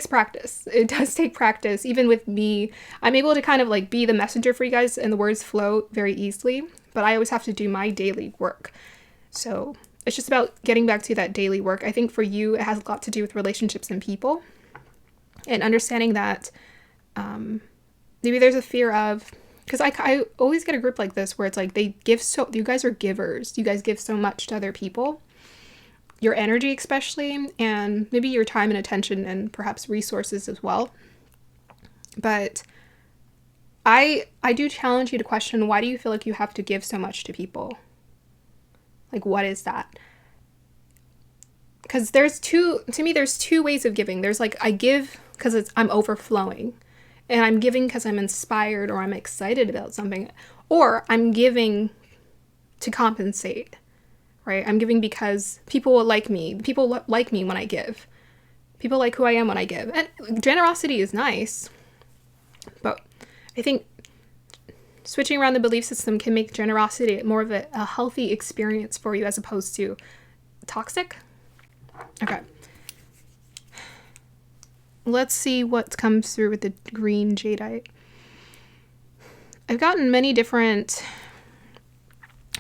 practice. It does take practice. Even with me, I'm able to kind of like be the messenger for you guys, and the words flow very easily, but I always have to do my daily work. So it's just about getting back to that daily work. I think for you, it has a lot to do with relationships and people, and understanding that maybe there's a fear of, because I always get a group like this where it's like you guys are givers. You guys give so much to other people, your energy especially, and maybe your time and attention and perhaps resources as well. But I do challenge you to question, why do you feel like you have to give so much to people? Like, what is that? Because there's two ways of giving. There's like, I give because I'm overflowing. And I'm giving because I'm inspired or I'm excited about something. Or I'm giving to compensate, right? I'm giving because people will like me. People like me when I give. People like who I am when I give. And generosity is nice. But I think switching around the belief system can make generosity more of a healthy experience for you as opposed to toxic. Okay. Let's see what comes through with the green jadeite. I've gotten many different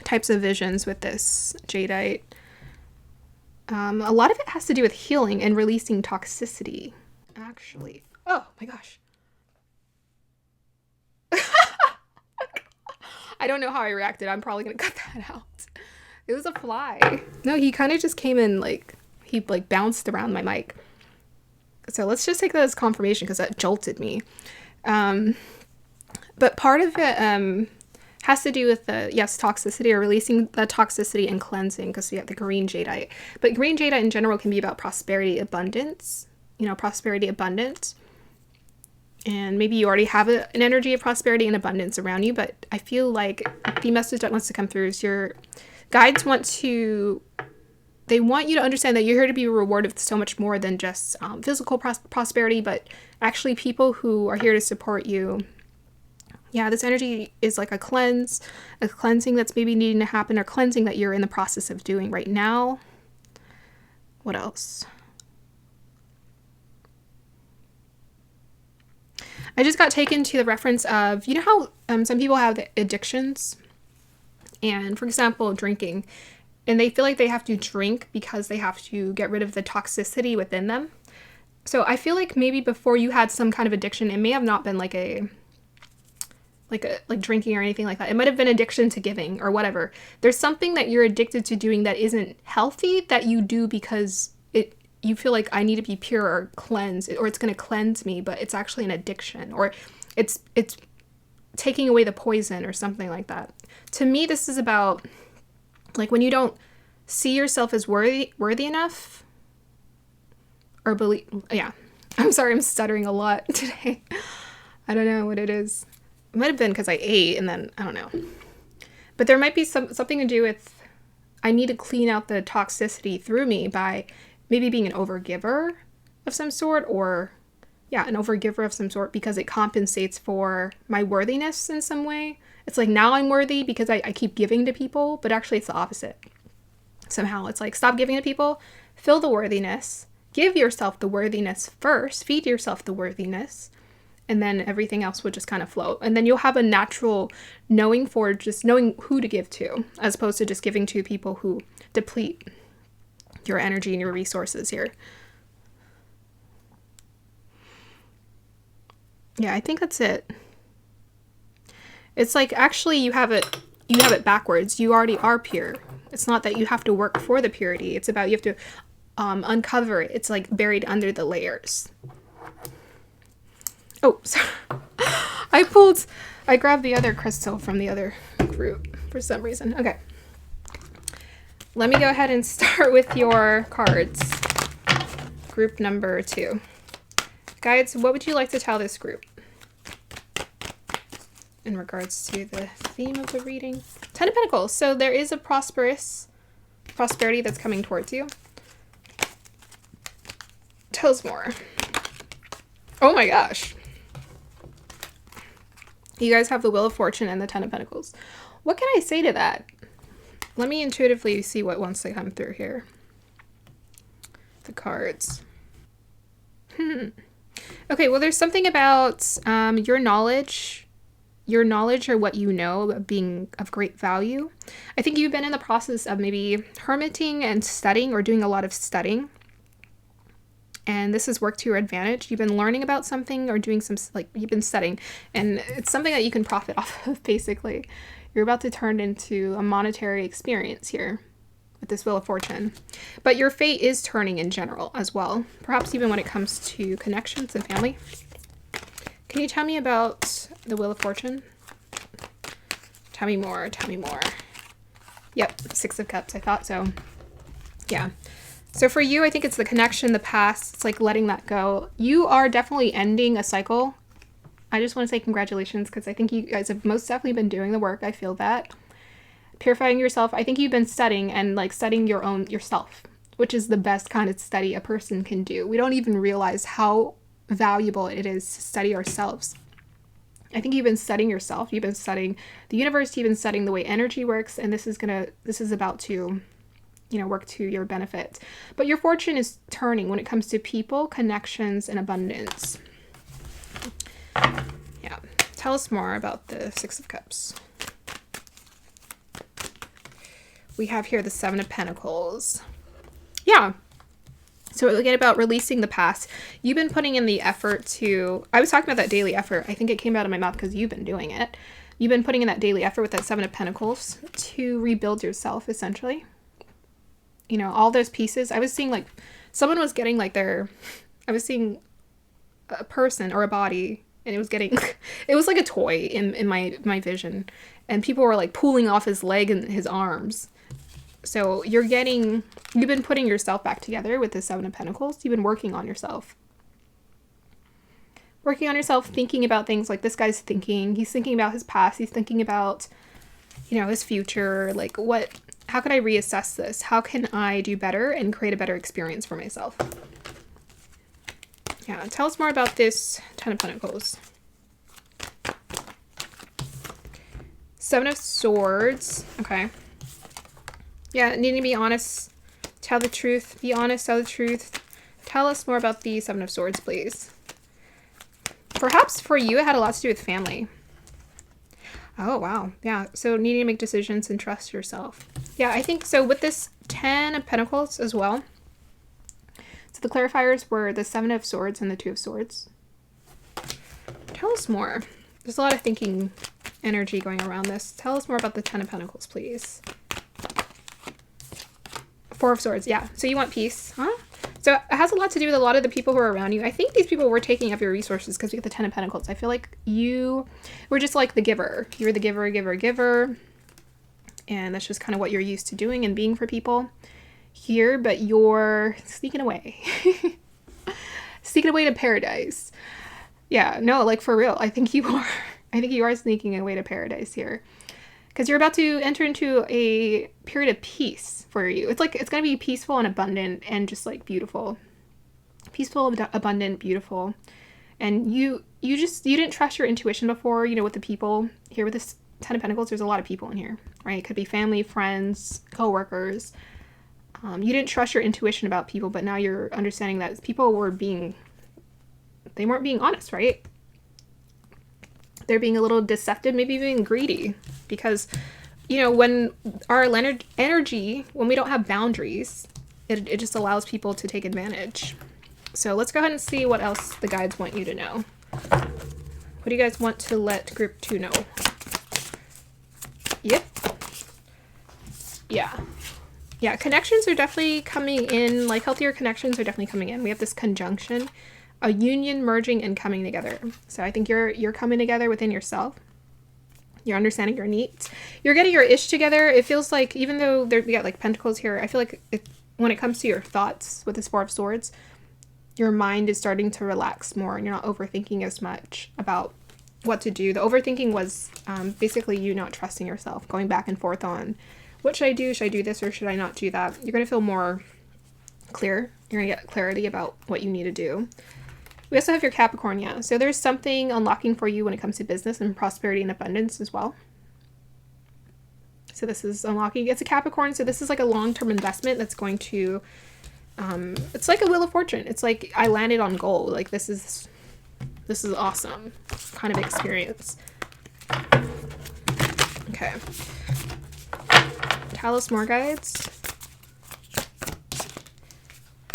types of visions with this jadeite. A lot of it has to do with healing and releasing toxicity, actually. Oh my gosh. I don't know how I reacted. I'm probably going to cut that out. It was a fly. No, he kind of just came in he bounced around my mic. So let's just take that as confirmation because that jolted me. But part of it has to do with toxicity, or releasing the toxicity and cleansing, because we have the green jadeite. But green jadeite in general can be about prosperity, abundance, prosperity, abundance. And maybe you already have an energy of prosperity and abundance around you, but I feel like the message that wants to come through is your guides they want you to understand that you're here to be rewarded with so much more than just physical prosperity, but actually people who are here to support you. Yeah, this energy is like a cleansing that's maybe needing to happen, or cleansing that you're in the process of doing right now. What else? I just got taken to the reference of, how some people have addictions, and for example, drinking. And they feel like they have to drink because they have to get rid of the toxicity within them. So I feel like maybe before you had some kind of addiction, it may have not been like drinking or anything like that. It might have been addiction to giving or whatever. There's something that you're addicted to doing that isn't healthy, that you do because you feel like, I need to be pure or cleanse, or it's going to cleanse me, but it's actually an addiction, or it's taking away the poison or something like that. To me, this is about like when you don't see yourself as worthy enough or believe. Yeah, I'm sorry, I'm stuttering a lot today. I don't know what it is. It might have been because I ate and then I don't know. But there might be something to do with I need to clean out the toxicity through me by maybe being an overgiver of some sort, or yeah, an overgiver of some sort, because it compensates for my worthiness in some way. It's like now I'm worthy because I keep giving to people, but actually it's the opposite. Somehow it's like stop giving to people, fill the worthiness, give yourself the worthiness first, feed yourself the worthiness, and then everything else would just kind of flow. And then you'll have a natural knowing for just knowing who to give to, as opposed to just giving to people who deplete your energy and your resources here. Yeah, I think that's it. It's like actually you have it backwards. You already are pure. It's not that you have to work for the purity. It's about you have to uncover it. It's like buried under the layers. Oh, sorry. I grabbed the other crystal from the other group for some reason. Okay. Let me go ahead and start with your cards. Group number 2. Guides, what would you like to tell this group in regards to the theme of the reading? 10 of Pentacles. So there is a prosperity that's coming towards you. Tell us more. Oh my gosh. You guys have the Wheel of Fortune and the 10 of Pentacles. What can I say to that? Let me intuitively see what wants to come through here. The cards. Okay, well, there's something about your knowledge or what you know being of great value. I think you've been in the process of maybe hermiting and studying or doing a lot of studying. And this has worked to your advantage. You've been learning about something or doing some, like, you've been studying. And it's something that you can profit off of, basically. You're about to turn into a monetary experience here with this Wheel of Fortune. But your fate is turning in general as well. Perhaps even when it comes to connections and family. Can you tell me about the Wheel of Fortune? Tell me more. Tell me more. Yep, 6 of Cups. I thought so. Yeah. So for you, I think it's the connection, the past. It's like letting that go. You are definitely ending a cycle. I just want to say congratulations because I think you guys have most definitely been doing the work. I feel that. Purifying yourself. I think you've been studying and like studying yourself, which is the best kind of study a person can do. We don't even realize how valuable it is to study ourselves. I think you've been studying yourself. You've been studying the universe. You've been studying the way energy works. And this is about to, work to your benefit. But your fortune is turning when it comes to people, connections, and abundance. Yeah. Tell us more about the 6 of Cups. We have here the 7 of Pentacles. Yeah. So again, about releasing the past. You've been putting in the effort to... I was talking about that daily effort. I think it came out of my mouth because you've been doing it. You've been putting in that daily effort with that 7 of Pentacles to rebuild yourself, essentially. All those pieces. I was seeing like... Someone was getting like their... I was seeing a person or a body... And it was getting, it was like a toy in my vision. And people were like pulling off his leg and his arms. So you've been putting yourself back together with the 7 of Pentacles. You've been working on yourself. Working on yourself, thinking about things like this guy's thinking. He's thinking about his past. He's thinking about, his future. Like how can I reassess this? How can I do better and create a better experience for myself? Yeah, tell us more about this 10 of Pentacles. 7 of Swords. Okay. Yeah, needing to be honest. Tell the truth. Be honest. Tell the truth. Tell us more about the 7 of Swords, please. Perhaps for you, it had a lot to do with family. Oh, wow. Yeah, so needing to make decisions and trust yourself. Yeah, I think so with this 10 of Pentacles as well. So the clarifiers were the 7 of Swords and the 2 of Swords. Tell us more. There's a lot of thinking energy going around this. Tell us more about the 10 of Pentacles, please. 4 of Swords, yeah. So you want peace, huh? So it has a lot to do with a lot of the people who are around you. I think these people were taking up your resources because we get the 10 of Pentacles. I feel like you were just like the giver. You're the giver, giver, giver. And that's just kind of what you're used to doing and being for people here. But you're sneaking away. Sneaking away to paradise. Yeah, no, like for real. I think you are. I think you are sneaking away to paradise here. Because you're about to enter into a period of peace for you. It's like, it's going to be peaceful and abundant and just like beautiful. Peaceful, abundant, beautiful. And you didn't trust your intuition before, you know, with the people here with this 10 of Pentacles. There's a lot of people in here, right? It could be family, friends, co-workers. You didn't trust your intuition about people, but now you're understanding that people they weren't being honest, right? They're being a little deceptive, maybe even greedy. Because, you know, when our energy, when we don't have boundaries, it just allows people to take advantage. So let's go ahead and see what else the guides want you to know. What do you guys want to let group 2 know? Yep. Yeah. Yeah, connections are definitely coming in. Like, healthier connections are definitely coming in. We have this conjunction, a union merging and coming together. So I think you're coming together within yourself. You're understanding your needs. You're getting your ish together. It feels like, even though we got like Pentacles here, I feel like when it comes to your thoughts with this 4 of Swords, your mind is starting to relax more and you're not overthinking as much about what to do. The overthinking was basically you not trusting yourself, going back and forth on what should I do? Should I do this or should I not do that? You're going to feel more clear. You're going to get clarity about what you need to do. We also have your Capricorn, yeah. So there's something unlocking for you when it comes to business and prosperity and abundance as well. So this is unlocking. It's a Capricorn, so this is like a long-term investment that's going to, it's like a Wheel of Fortune. It's like I landed on gold. Like this is awesome kind of experience. Okay. Tell us more, guides.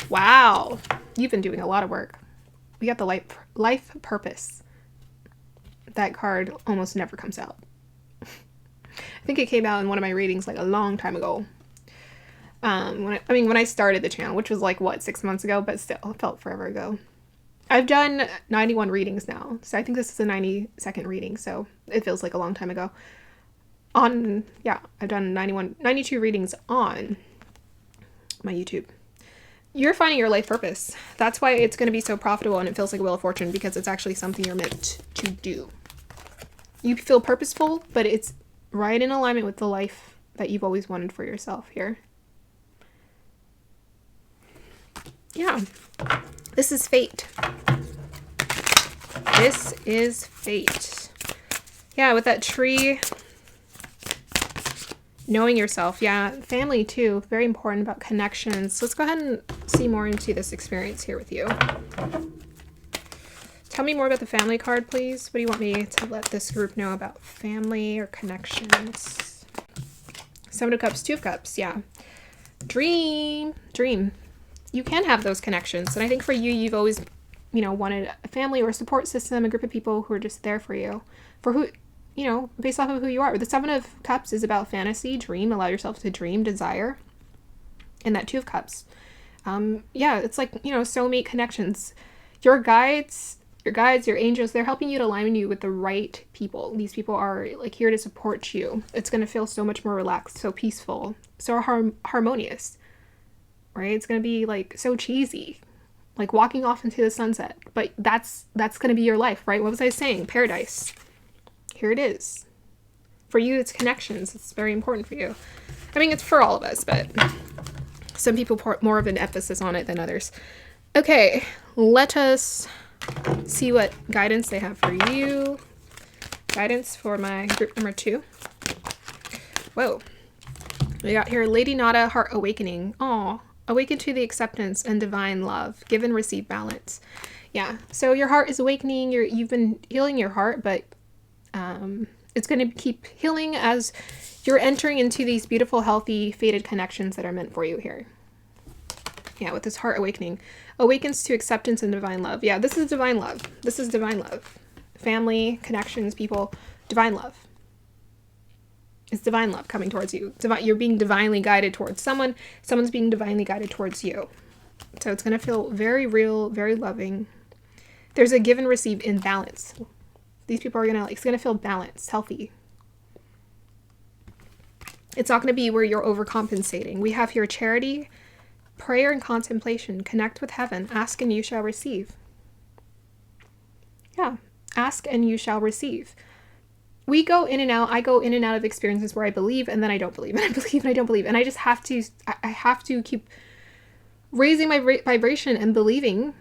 Wow. You've been doing a lot of work. We got the life purpose. That card almost never comes out. I think it came out in one of my readings like a long time ago. When I started the channel, which was like what, 6 months ago, but still, it felt forever ago. I've done 91 readings now, so I think this is a 92nd reading, so it feels like a long time ago. I've done 92 readings on my YouTube. You're finding your life purpose. That's why it's going to be so profitable and it feels like a Wheel of Fortune, because it's actually something you're meant to do. You feel purposeful, but it's right in alignment with the life that you've always wanted for yourself here. Yeah. This is fate. This is fate. Yeah, with that tree, knowing yourself. Yeah, family too. Very important about connections. Let's go ahead and see more into this experience here with you. Tell me more about the family card, please. What do you want me to let this group know about family or connections? 7 of Cups, 2 of Cups. Yeah. Dream. You can have those connections. And I think for you, you've always, you know, wanted a family or a support system, a group of people who are just there for you. For who, you know, based off of who you are. The 7 of Cups is about fantasy, dream, allow yourself to dream, desire. And that 2 of Cups. Yeah, it's like, you know, soulmate connections. Your guides, your angels, they're helping you to align you with the right people. These people are like here to support you. It's going to feel so much more relaxed, so peaceful, so harmonious, right? It's going to be like so cheesy, like walking off into the sunset. But that's going to be your life, right? What was I saying? Paradise. Here it is. For you, it's connections. It's very important for you. I mean, it's for all of us, but some people put more of an emphasis on it than others. Okay, let us see what guidance they have for you. Guidance for my group number 2. Whoa. We got here, Lady Nada, Heart Awakening. Aw, awaken to the acceptance and divine love. Give and receive balance. Yeah, so your heart is awakening. You've been healing your heart, but it's going to keep healing as you're entering into these beautiful, healthy, fated connections that are meant for you here. Yeah, with this heart awakening. Awakens to acceptance and divine love. Yeah, this is divine love. This is divine love. Family, connections, people, divine love. It's divine love coming towards you. You're being divinely guided towards someone. Someone's being divinely guided towards you. So it's going to feel very real, very loving. There's a give and receive in balance. These people are going to, like, it's going to feel balanced, healthy. It's not going to be where you're overcompensating. We have here charity, prayer, and contemplation. Connect with heaven. Ask and you shall receive. Yeah. Ask and you shall receive. We go in and out. I go in and out of experiences where I believe and then I don't believe, and I believe and I don't believe. And I just have to, I have to keep raising my vibration and believing,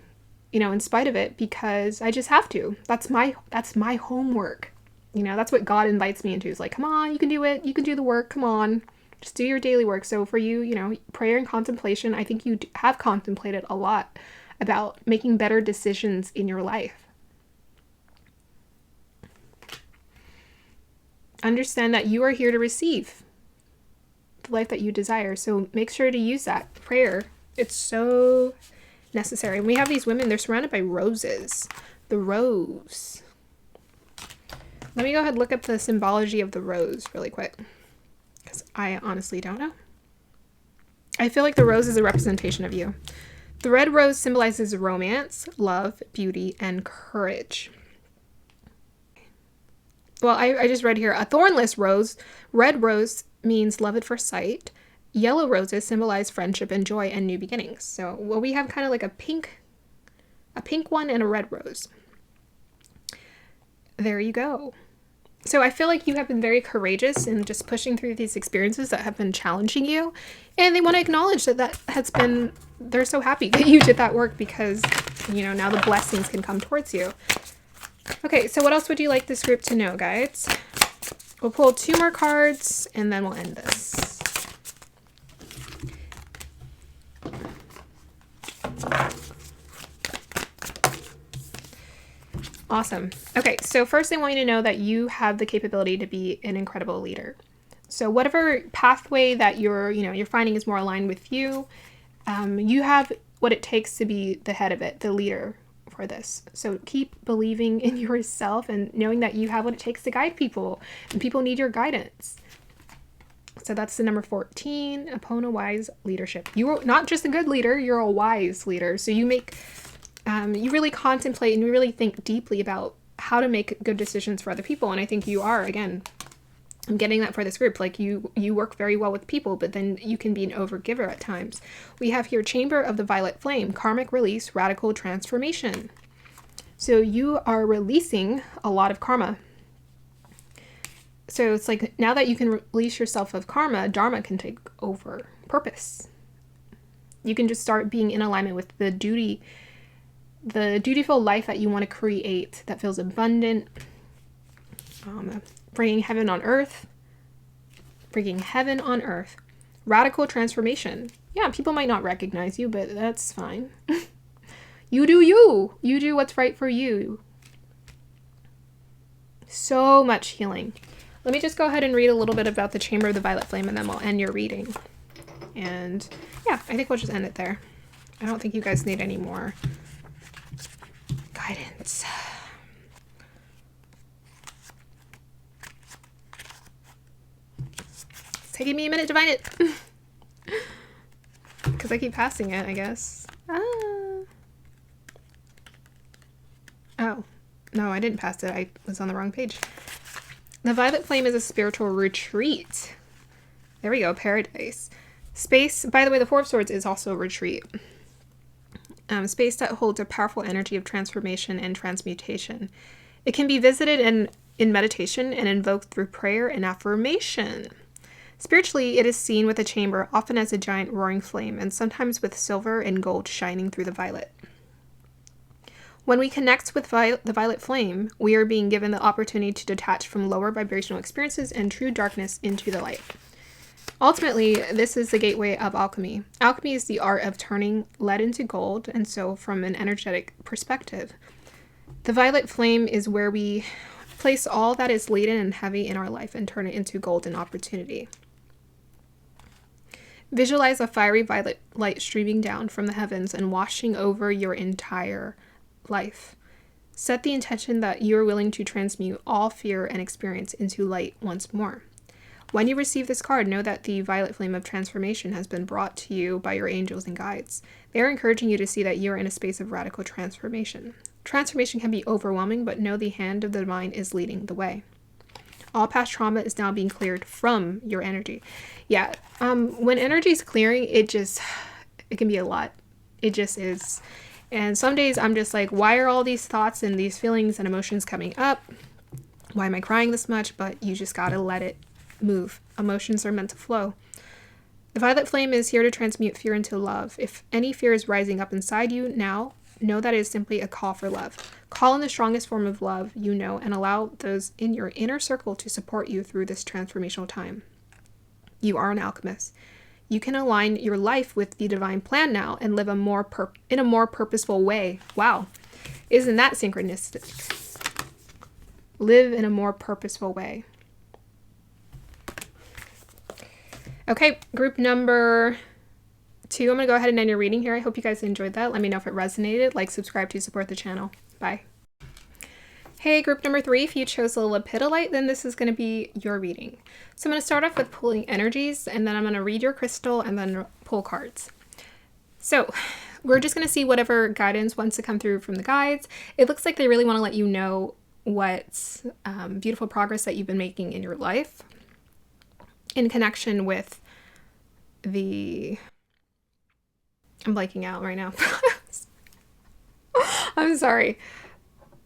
you know, in spite of it, because I just have to. That's my homework. You know, that's what God invites me into. Is like, come on, you can do it. You can do the work. Come on, just do your daily work. So for you, you know, prayer and contemplation, I think you have contemplated a lot about making better decisions in your life. Understand that you are here to receive the life that you desire. So make sure to use that prayer. It's so necessary. And we have these women, they're surrounded by roses. The rose. Let me go ahead and look up the symbology of the rose really quick, because I honestly don't know. I feel like the rose is a representation of you. The red rose symbolizes romance, love, beauty, and courage. Well, I just read here, a thornless rose. Red rose means love at first sight. Yellow roses symbolize friendship and joy and new beginnings. So, well, we have kind of like a pink one and a red rose. There you go. So I feel like you have been very courageous in just pushing through these experiences that have been challenging you. And they want to acknowledge that has been, they're so happy that you did that work, because, you know, now the blessings can come towards you. Okay, so what else would you like this group to know, guys? We'll pull 2 more cards and then we'll end this. Awesome. Okay, so first I want you to know that you have the capability to be an incredible leader. So whatever pathway that you're finding is more aligned with you, you have what it takes to be the head of it, the leader for this. So keep believing in yourself and knowing that you have what it takes to guide people, and people need your guidance. So that's the number 14, upon a wise leadership. You're not just a good leader, you're a wise leader. So you make, you really contemplate and you really think deeply about how to make good decisions for other people. And I think you are, again, I'm getting that for this group. Like you work very well with people, but then you can be an overgiver at times. We have here Chamber of the Violet Flame, karmic release, radical transformation. So you are releasing a lot of karma. So it's like, now that you can release yourself of karma, dharma can take over, purpose. You can just start being in alignment with the dutiful life that you want to create that feels abundant, bringing heaven on earth, radical transformation. Yeah, people might not recognize you, but that's fine. You do what's right for you. So much healing. Let me just go ahead and read a little bit about the Chamber of the Violet Flame, and then we'll end your reading. And yeah, I think we'll just end it there. I don't think you guys need any more guidance. It's taking me a minute to find it. Because I keep passing it, I guess. Oh, no, I didn't pass it. I was on the wrong page. The Violet Flame is a spiritual retreat. There we go, paradise. Space, by the way, the Four of Swords is also a retreat. Space that holds a powerful energy of transformation and transmutation. It can be visited in meditation and invoked through prayer and affirmation. Spiritually, it is seen with a chamber, often as a giant roaring flame, and sometimes with silver and gold shining through the violet. When we connect with the violet flame, we are being given the opportunity to detach from lower vibrational experiences and true darkness into the light. Ultimately, this is the gateway of alchemy. Alchemy is the art of turning lead into gold, and so from an energetic perspective, the violet flame is where we place all that is laden and heavy in our life and turn it into golden opportunity. Visualize a fiery violet light streaming down from the heavens and washing over your entire life. Set the intention that you are willing to transmute all fear and experience into light once more. When you receive this card, know that the violet flame of transformation has been brought to you by your angels and guides. They are encouraging you to see that you are in a space of radical transformation. Transformation can be overwhelming, but know the hand of the divine is leading the way. All past trauma is now being cleared from your energy. Yeah, when energy is clearing, it can be a lot. It just is. And some days I'm just like, why are all these thoughts and these feelings and emotions coming up? Why am I crying this much? But you just gotta let it move. Emotions are meant to flow. The violet flame is here to transmute fear into love. If any fear is rising up inside you now, know that it is simply a call for love. Call in the strongest form of love you know and allow those in your inner circle to support you through this transformational time. You are an alchemist. You can align your life with the divine plan now and live in a more purposeful way. Wow. Isn't that synchronistic? Live in a more purposeful way. Okay, group number 2. I'm going to go ahead and end your reading here. I hope you guys enjoyed that. Let me know if it resonated. Like, subscribe to support the channel. Bye. Hey, group number 3, if you chose the lepidolite, then this is going to be your reading. So I'm going to start off with pulling energies, and then I'm going to read your crystal and then pull cards. So we're just going to see whatever guidance wants to come through from the guides. It looks like they really want to let you know what beautiful progress that you've been making in your life in connection with the... I'm blanking out right now. I'm sorry.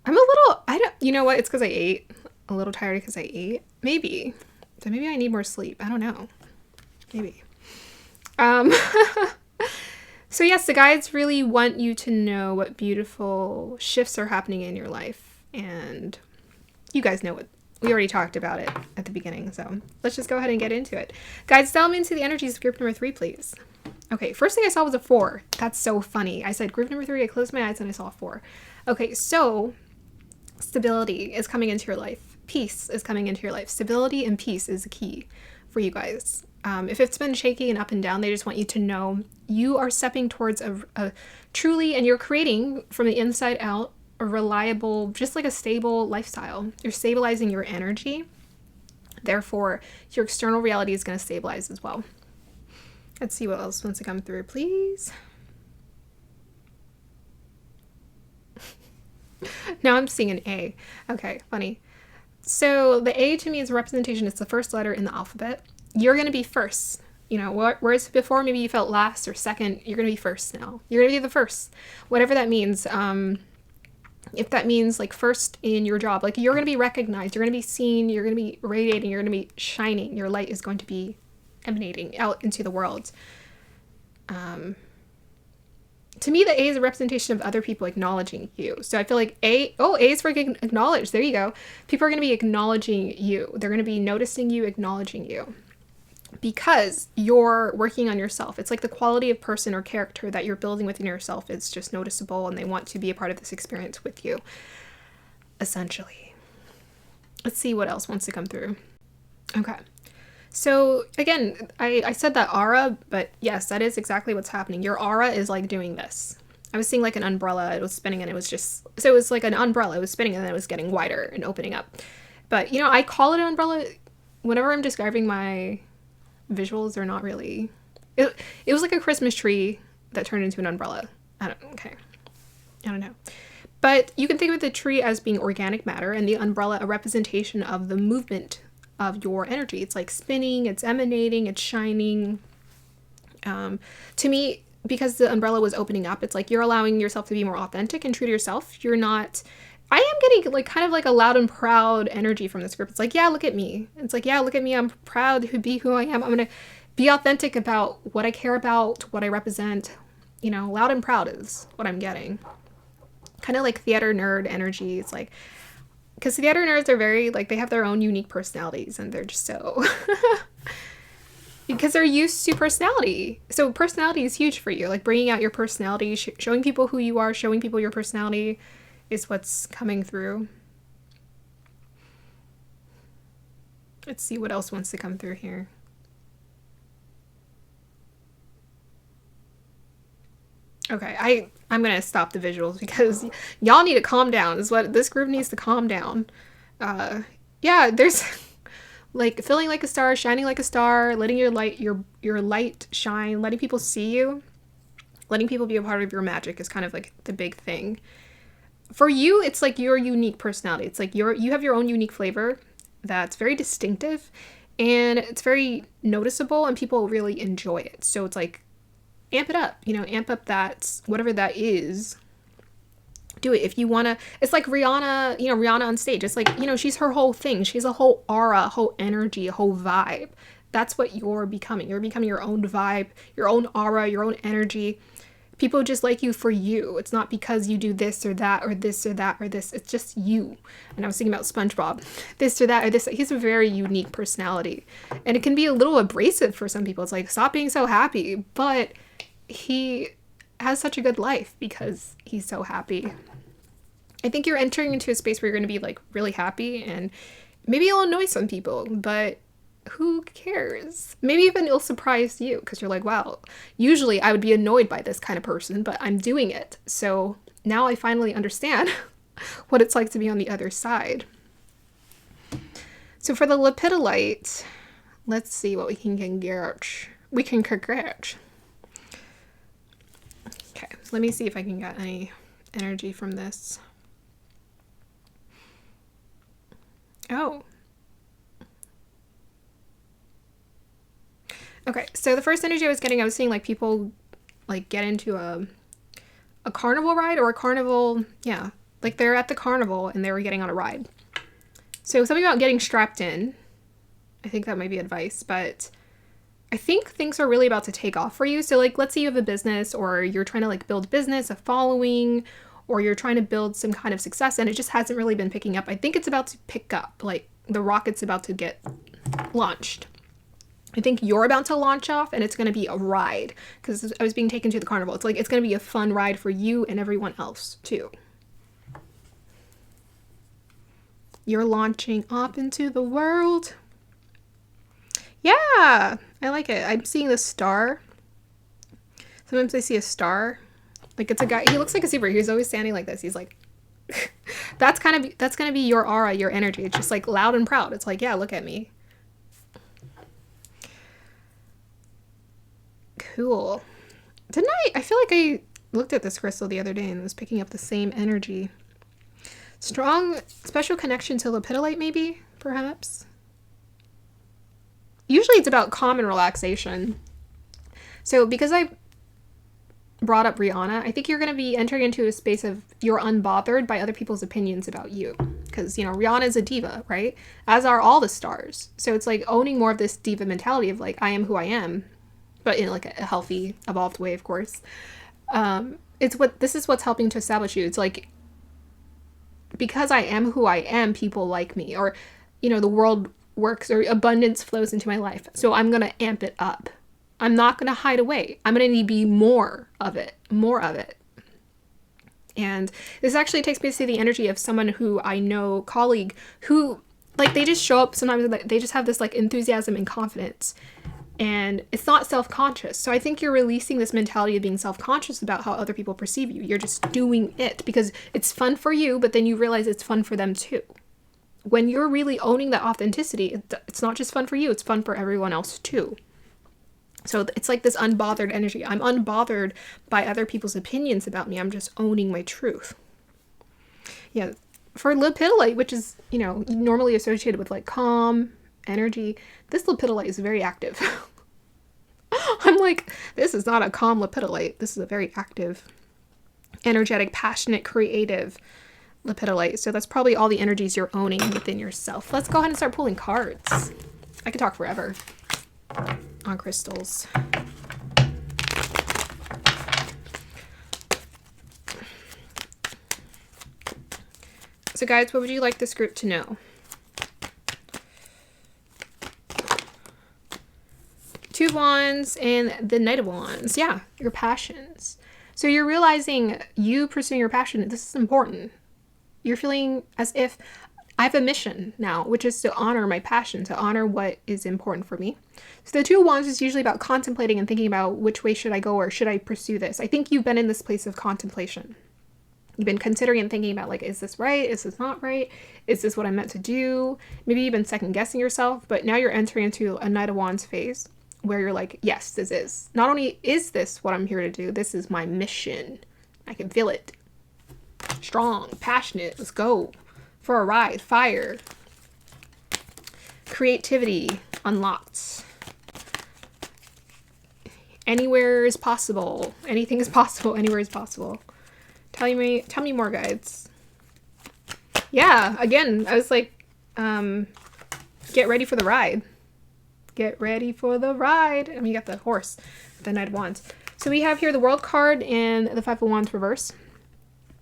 I'm a little, you know what? It's because I ate. A little tired because I ate. Maybe. So maybe I need more sleep. I don't know. Maybe. So yes, the guides really want you to know what beautiful shifts are happening in your life. And you guys know what, we already talked about it at the beginning. So let's just go ahead and get into it. Guides, delve into the energies of group number 3, please. Okay, first thing I saw was a 4. That's so funny. I said group number 3, I closed my eyes and I saw a 4. Okay, so stability is coming into your life. Peace is coming into your life. Stability and peace is the key for you guys. If it's been shaky and up and down, they just want you to know you are stepping towards a truly, and you're creating from the inside out, a reliable, just like a stable lifestyle. You're stabilizing your energy. Therefore, your external reality is going to stabilize as well. Let's see what else wants to come through, please. Now I'm seeing an A. Okay, funny. So the A to me is a representation. It's the first letter in the alphabet. You're going to be first. You know, whereas before maybe you felt last or second, you're going to be first now. You're going to be the first. Whatever that means. If that means like first in your job, like you're going to be recognized, you're going to be seen, you're going to be radiating, you're going to be shining. Your light is going to be emanating out into the world. To me, the A is a representation of other people acknowledging you. So I feel like A is for acknowledge. There you go. People are going to be acknowledging you. They're going to be noticing you, acknowledging you. Because you're working on yourself. It's like the quality of person or character that you're building within yourself is just noticeable, and they want to be a part of this experience with you, essentially. Let's see what else wants to come through. Okay. So again, I said that aura, but yes, that is exactly what's happening. Your aura is like doing this. I was seeing like an umbrella. It was spinning and it was just, so it was like an umbrella. It was spinning and then it was getting wider and opening up. But you know, I call it an umbrella whenever I'm describing my visuals. They're not really, it was like a Christmas tree that turned into an umbrella. I don't know. But you can think of the tree as being organic matter and the umbrella a representation of the movement of your energy. It's like spinning, it's emanating, it's shining. To me, because the umbrella was opening up, it's like you're allowing yourself to be more authentic and true to yourself. You're not, I am getting like kind of like a loud and proud energy from this group. It's like, yeah, look at me. It's like, yeah, look at me. I'm proud to be who I am. I'm going to be authentic about what I care about, what I represent. You know, loud and proud is what I'm getting. Kind of like theater nerd energy. It's like, because theater nerds are very, like, they have their own unique personalities, and they're just so, because they're used to personality. So personality is huge for you, like bringing out your personality, showing people who you are, showing people your personality is what's coming through. Let's see what else wants to come through here. Okay, I'm gonna stop the visuals because y'all need to calm down. Is what this group needs to calm down. Yeah, there's like feeling like a star, shining like a star, letting your light shine, letting people see you, letting people be a part of your magic is kind of like the big thing. For you, it's like your unique personality. It's like you have your own unique flavor that's very distinctive and it's very noticeable and people really enjoy it. So it's like amp it up, amp up that whatever that is. Do it if you want to. It's like Rihanna, Rihanna on stage. It's like, she's her whole thing. She's a whole aura, a whole energy, a whole vibe. That's what you're becoming. You're becoming your own vibe, your own aura, your own energy. People just like you for you. It's not because you do this or that or this or that or this. It's just you. And I was thinking about SpongeBob. This or that or this. He's a very unique personality. And it can be a little abrasive for some people. It's like, stop being so happy. But he has such a good life because he's so happy. I think you're entering into a space where you're going to be like really happy and maybe it'll annoy some people, but who cares? Maybe even it'll surprise you because you're like, wow, usually I would be annoyed by this kind of person, but I'm doing it. So now I finally understand what it's like to be on the other side. So for the lepidolite, let's see what we can get. We can get. Okay, so let me see if I can get any energy from this. Oh. Okay, so the first energy I was seeing like people like get into a carnival ride or a carnival, yeah. Like they're at the carnival and they were getting on a ride. So something about getting strapped in. I think that might be advice, but I think things are really about to take off for you. So like, let's say you have a business or you're trying to like build business, a following, or you're trying to build some kind of success and it just hasn't really been picking up. I think it's about to pick up, like the rocket's about to get launched. I think you're about to launch off and it's going to be a ride because I was being taken to the carnival. It's like, it's going to be a fun ride for you and everyone else too. You're launching off into the world. Yeah, I like it. I'm seeing the star. Sometimes I see a star. Like it's a guy, he looks like a superhero. He's always standing like this. He's like, that's going to be your aura, your energy. It's just like loud and proud. It's like, yeah, look at me. Cool. I feel like I looked at this crystal the other day and was picking up the same energy. Strong, special connection to lepidolite maybe, perhaps. Usually it's about calm and relaxation. So because I brought up Rihanna, I think you're going to be entering into a space of you're unbothered by other people's opinions about you. Because, Rihanna is a diva, right? As are all the stars. So it's like owning more of this diva mentality of like, I am who I am. But in like a healthy, evolved way, of course. This is what's helping to establish you. It's like, because I am who I am, people like me. Or, the world works or abundance flows into my life. So I'm going to amp it up. I'm not going to hide away. I'm going to need to be more of it. And this actually takes me to the energy of someone who I know, colleague, who, like, they just show up sometimes, they just have this, like, enthusiasm and confidence. And it's not self-conscious. So I think you're releasing this mentality of being self-conscious about how other people perceive you. You're just doing it because it's fun for you, but then you realize it's fun for them too. When you're really owning that authenticity, it's not just fun for you, it's fun for everyone else too. So it's like this unbothered energy. I'm unbothered by other people's opinions about me. I'm just owning my truth. Yeah. For lepidolite, which is, normally associated with like calm energy, this lepidolite is very active. I'm like, this is not a calm lepidolite. This is a very active, energetic, passionate, creative lepidolite. So that's probably all the energies you're owning within yourself. Let's go ahead and start pulling cards. I could talk forever on crystals. So guys, what would you like this group to know? Two of Wands and the Knight of Wands. Yeah, your passions. So you're realizing you pursuing your passion, this is important. You're feeling as if I have a mission now, which is to honor my passion, to honor what is important for me. So the Two of Wands is usually about contemplating and thinking about which way should I go or should I pursue this. I think you've been in this place of contemplation. You've been considering and thinking about, like, is this right? Is this not right? Is this what I'm meant to do? Maybe you've been second guessing yourself, but now you're entering into a Knight of Wands phase where you're like, yes, this is. Not only is this what I'm here to do, this is my mission. I can feel it. Strong, passionate, let's go for a ride. Fire. Creativity unlocked. Anywhere is possible. Anything is possible. Anywhere is possible. Tell me more, guides. Yeah, again, I was like, get ready for the ride. Get ready for the ride. I mean, you got the horse, the Knight of Wands. So we have here the World card and the Five of Wands reverse.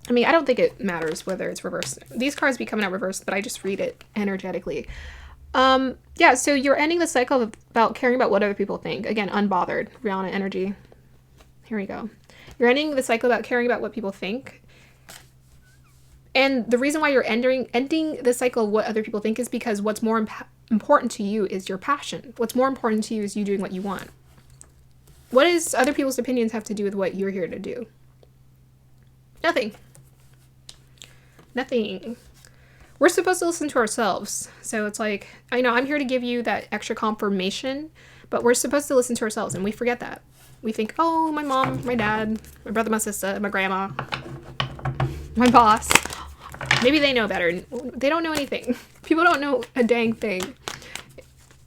I mean, I don't think it matters whether it's reversed. These cards be coming out reversed, but I just read it energetically. Yeah, so you're ending the cycle of about caring about what other people think. Again, unbothered, Rihanna energy. Here we go. You're ending the cycle about caring about what people think. And the reason why you're ending the cycle of what other people think is because what's more important to you is your passion. What's more important to you is you doing what you want. What does other people's opinions have to do with what you're here to do? Nothing. Nothing. We're supposed to listen to ourselves. So it's like, I know I'm here to give you that extra confirmation, but we're supposed to listen to ourselves, and we forget that. We think, oh, my mom, my dad, my brother, my sister, my grandma, my boss. Maybe they know better. They don't know anything. People don't know a dang thing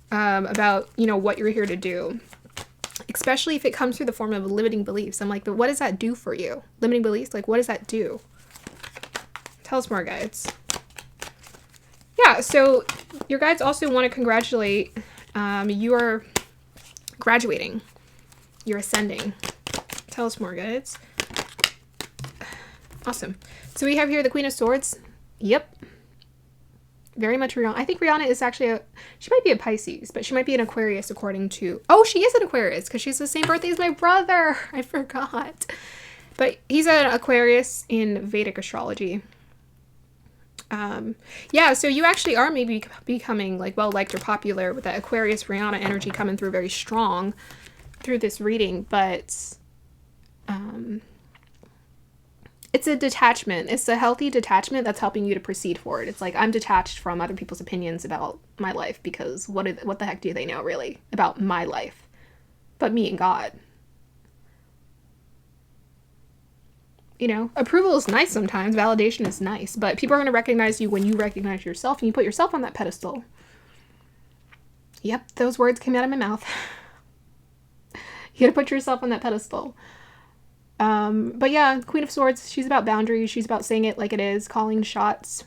about, you know, what you're here to do. Especially if it comes through the form of limiting beliefs. I'm like, but what does that do for you? Limiting beliefs? Like, what does that do? Tell us more, guides. Yeah, so your guides also want to congratulate. You are graduating. You're ascending. Tell us more, guides. Awesome. So we have here the Queen of Swords. Yep. Very much Rihanna. I think Rihanna is actually she might be a Pisces, but she might be an Aquarius according to, oh, she is an Aquarius because she's the same birthday as my brother. I forgot. But he's an Aquarius in Vedic astrology. Yeah, so you actually are maybe becoming like well-liked or popular with that Aquarius Rihanna energy coming through very strong through this reading, but it's a detachment. It's a healthy detachment that's helping you to proceed forward. It's like, I'm detached from other people's opinions about my life because what the heck do they know really about my life but me and God? You know, approval is nice sometimes. Validation is nice, but people are going to recognize you when you recognize yourself and you put yourself on that pedestal. Yep, those words came out of my mouth. You got to put yourself on that pedestal. But yeah, Queen of Swords, she's about boundaries. She's about saying it like it is, calling shots,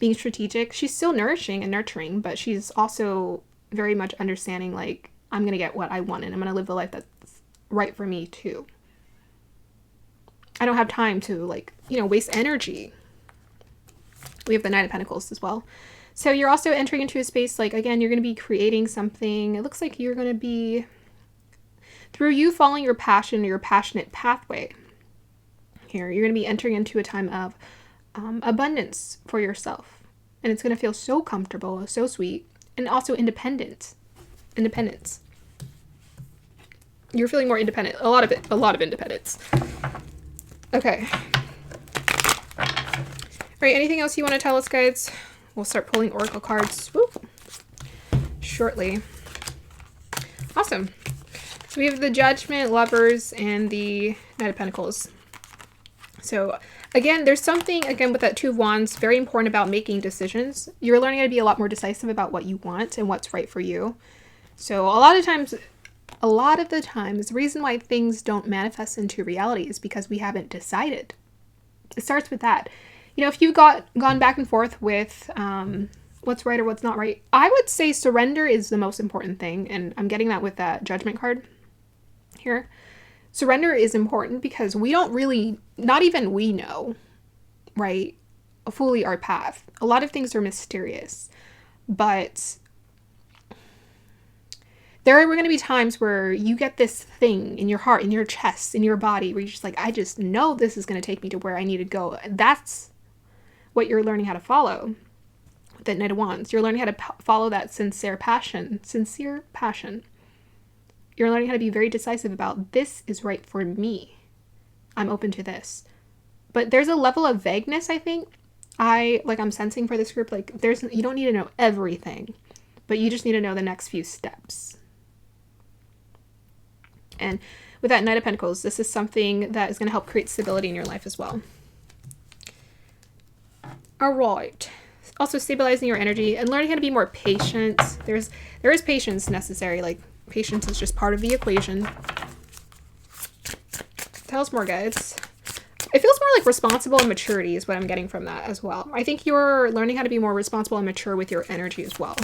being strategic. She's still nourishing and nurturing, but she's also very much understanding, like, I'm going to get what I want and I'm going to live the life that's right for me too. I don't have time to, like, you know, waste energy. We have the Knight of Pentacles as well. So you're also entering into a space, like, again, you're going to be creating something. It looks like you're going to be, through you following your passion, your passionate pathway here, you're going to be entering into a time of abundance for yourself. And it's going to feel so comfortable, so sweet, and also independence. You're feeling more independent. A lot of independence. Okay. All right, anything else you want to tell us, guides? We'll start pulling oracle cards shortly. Awesome. So we have the Judgment, Lovers, and the Knight of Pentacles. So again, there's something, again, with that Two of Wands, very important about making decisions. You're learning how to be a lot more decisive about what you want and what's right for you. So a lot of the times, the reason why things don't manifest into reality is because we haven't decided. It starts with that. You know, if you've gone back and forth with what's right or what's not right, I would say surrender is the most important thing. And I'm getting that with that Judgment card here. Surrender is important because we don't really, not even we know, right, fully our path. A lot of things are mysterious, but there are going to be times where you get this thing in your heart, in your chest, in your body, where you're just like, I just know this is going to take me to where I need to go. That's what you're learning how to follow with that Knight of Wands. You're learning how to follow that sincere passion. You're learning how to be very decisive about, this is right for me. I'm open to this. but there's a level of vagueness, I think. I'm sensing for this group, like you don't need to know everything, but you just need to know the next few steps. And with that Knight of Pentacles, this is something that is going to help create stability in your life as well. All right. Also stabilizing your energy and learning how to be more patient. There is patience necessary. Like, patience is just part of the equation. Tell us more, guys. It feels more like responsible and maturity is what I'm getting from that as well. I think you're learning how to be more responsible and mature with your energy as well.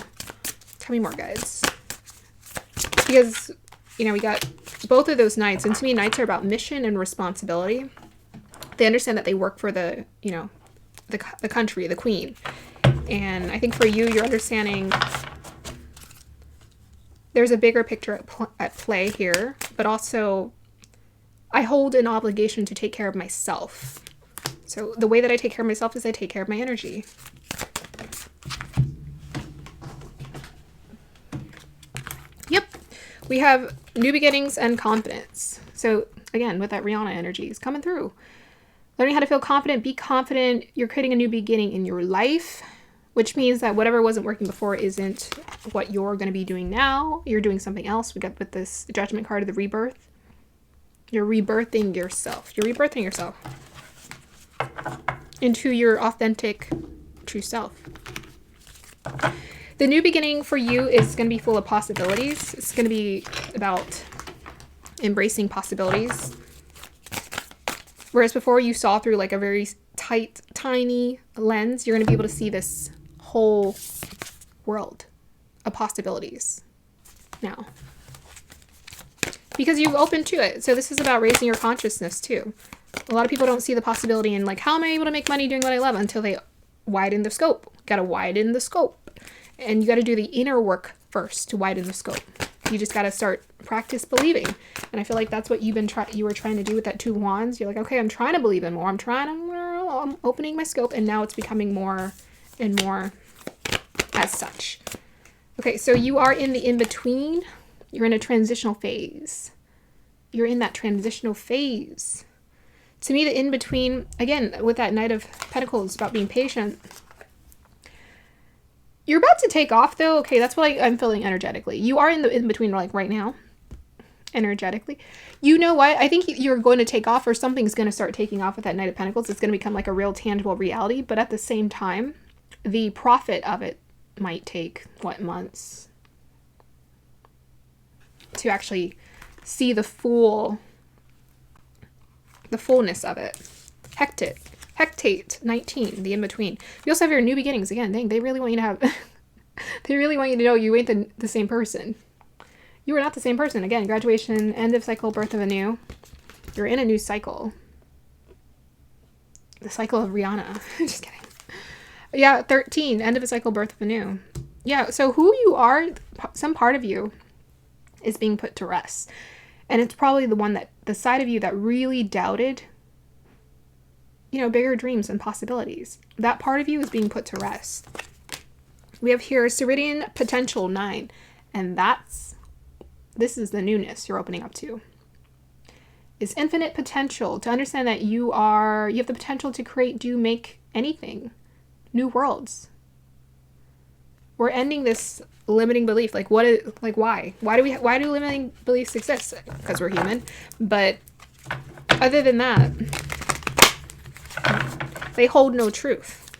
Tell me more, guys. Because, you know, we got both of those knights. And to me, knights are about mission and responsibility. They understand that they work for the, you know, the country, the queen. And I think for you, you're understanding there's a bigger picture at play here, but also I hold an obligation to take care of myself. So the way that I take care of myself is I take care of my energy. Yep. We have new beginnings and confidence. So again, with that Rihanna energy is coming through. Learning how to feel confident, be confident. You're creating a new beginning in your life, which means that whatever wasn't working before isn't what you're going to be doing now. You're doing something else. We got with this Judgment card of the rebirth. You're rebirthing yourself. You're rebirthing yourself into your authentic, true self. The new beginning for you is going to be full of possibilities. It's going to be about embracing possibilities. Whereas before you saw through like a very tight, tiny lens, you're going to be able to see this whole world of possibilities now. Because you've opened to it. So this is about raising your consciousness too. A lot of people don't see the possibility in like, how am I able to make money doing what I love, until they widen the scope. Got to widen the scope. And you got to do the inner work first to widen the scope. You just got to start practice believing. And I feel like that's what you were trying to do with that 2 wands. You're like, okay, I'm trying to believe in more. I'm opening my scope, and now it's becoming more and more as such. Okay, so you are in the in-between. You're in a transitional phase. You're in that transitional phase. To me, the in-between, again, with that Knight of Pentacles, about being patient. You're about to take off, though. Okay, that's what I'm feeling energetically. You are in the in-between, like, right now. Energetically. You know what? I think you're going to take off, or something's going to start taking off with that Knight of Pentacles. It's going to become, like, a real tangible reality. But at the same time, the profit of it might take, what, months? To actually see the fullness of it. Hectate 19, the in-between. You also have your new beginnings. Again, dang, they really want you to have they really want you to know you ain't the same person. You are not the same person. Again, graduation, end of cycle, birth of a new. You're in a new cycle. The cycle of Rihanna. Just kidding. Yeah, 13, end of a cycle, birth of a new. Yeah, so who you are, some part of you is being put to rest. And it's probably the side of you that really doubted, you know, bigger dreams and possibilities. That part of you is being put to rest. We have here Ceridian Potential 9. And this is the newness you're opening up to. Is infinite potential. To understand that you have the potential to create, make anything. New worlds. We're ending this limiting belief. Like, why? Why do limiting beliefs exist? Because we're human. But other than that, they hold no truth.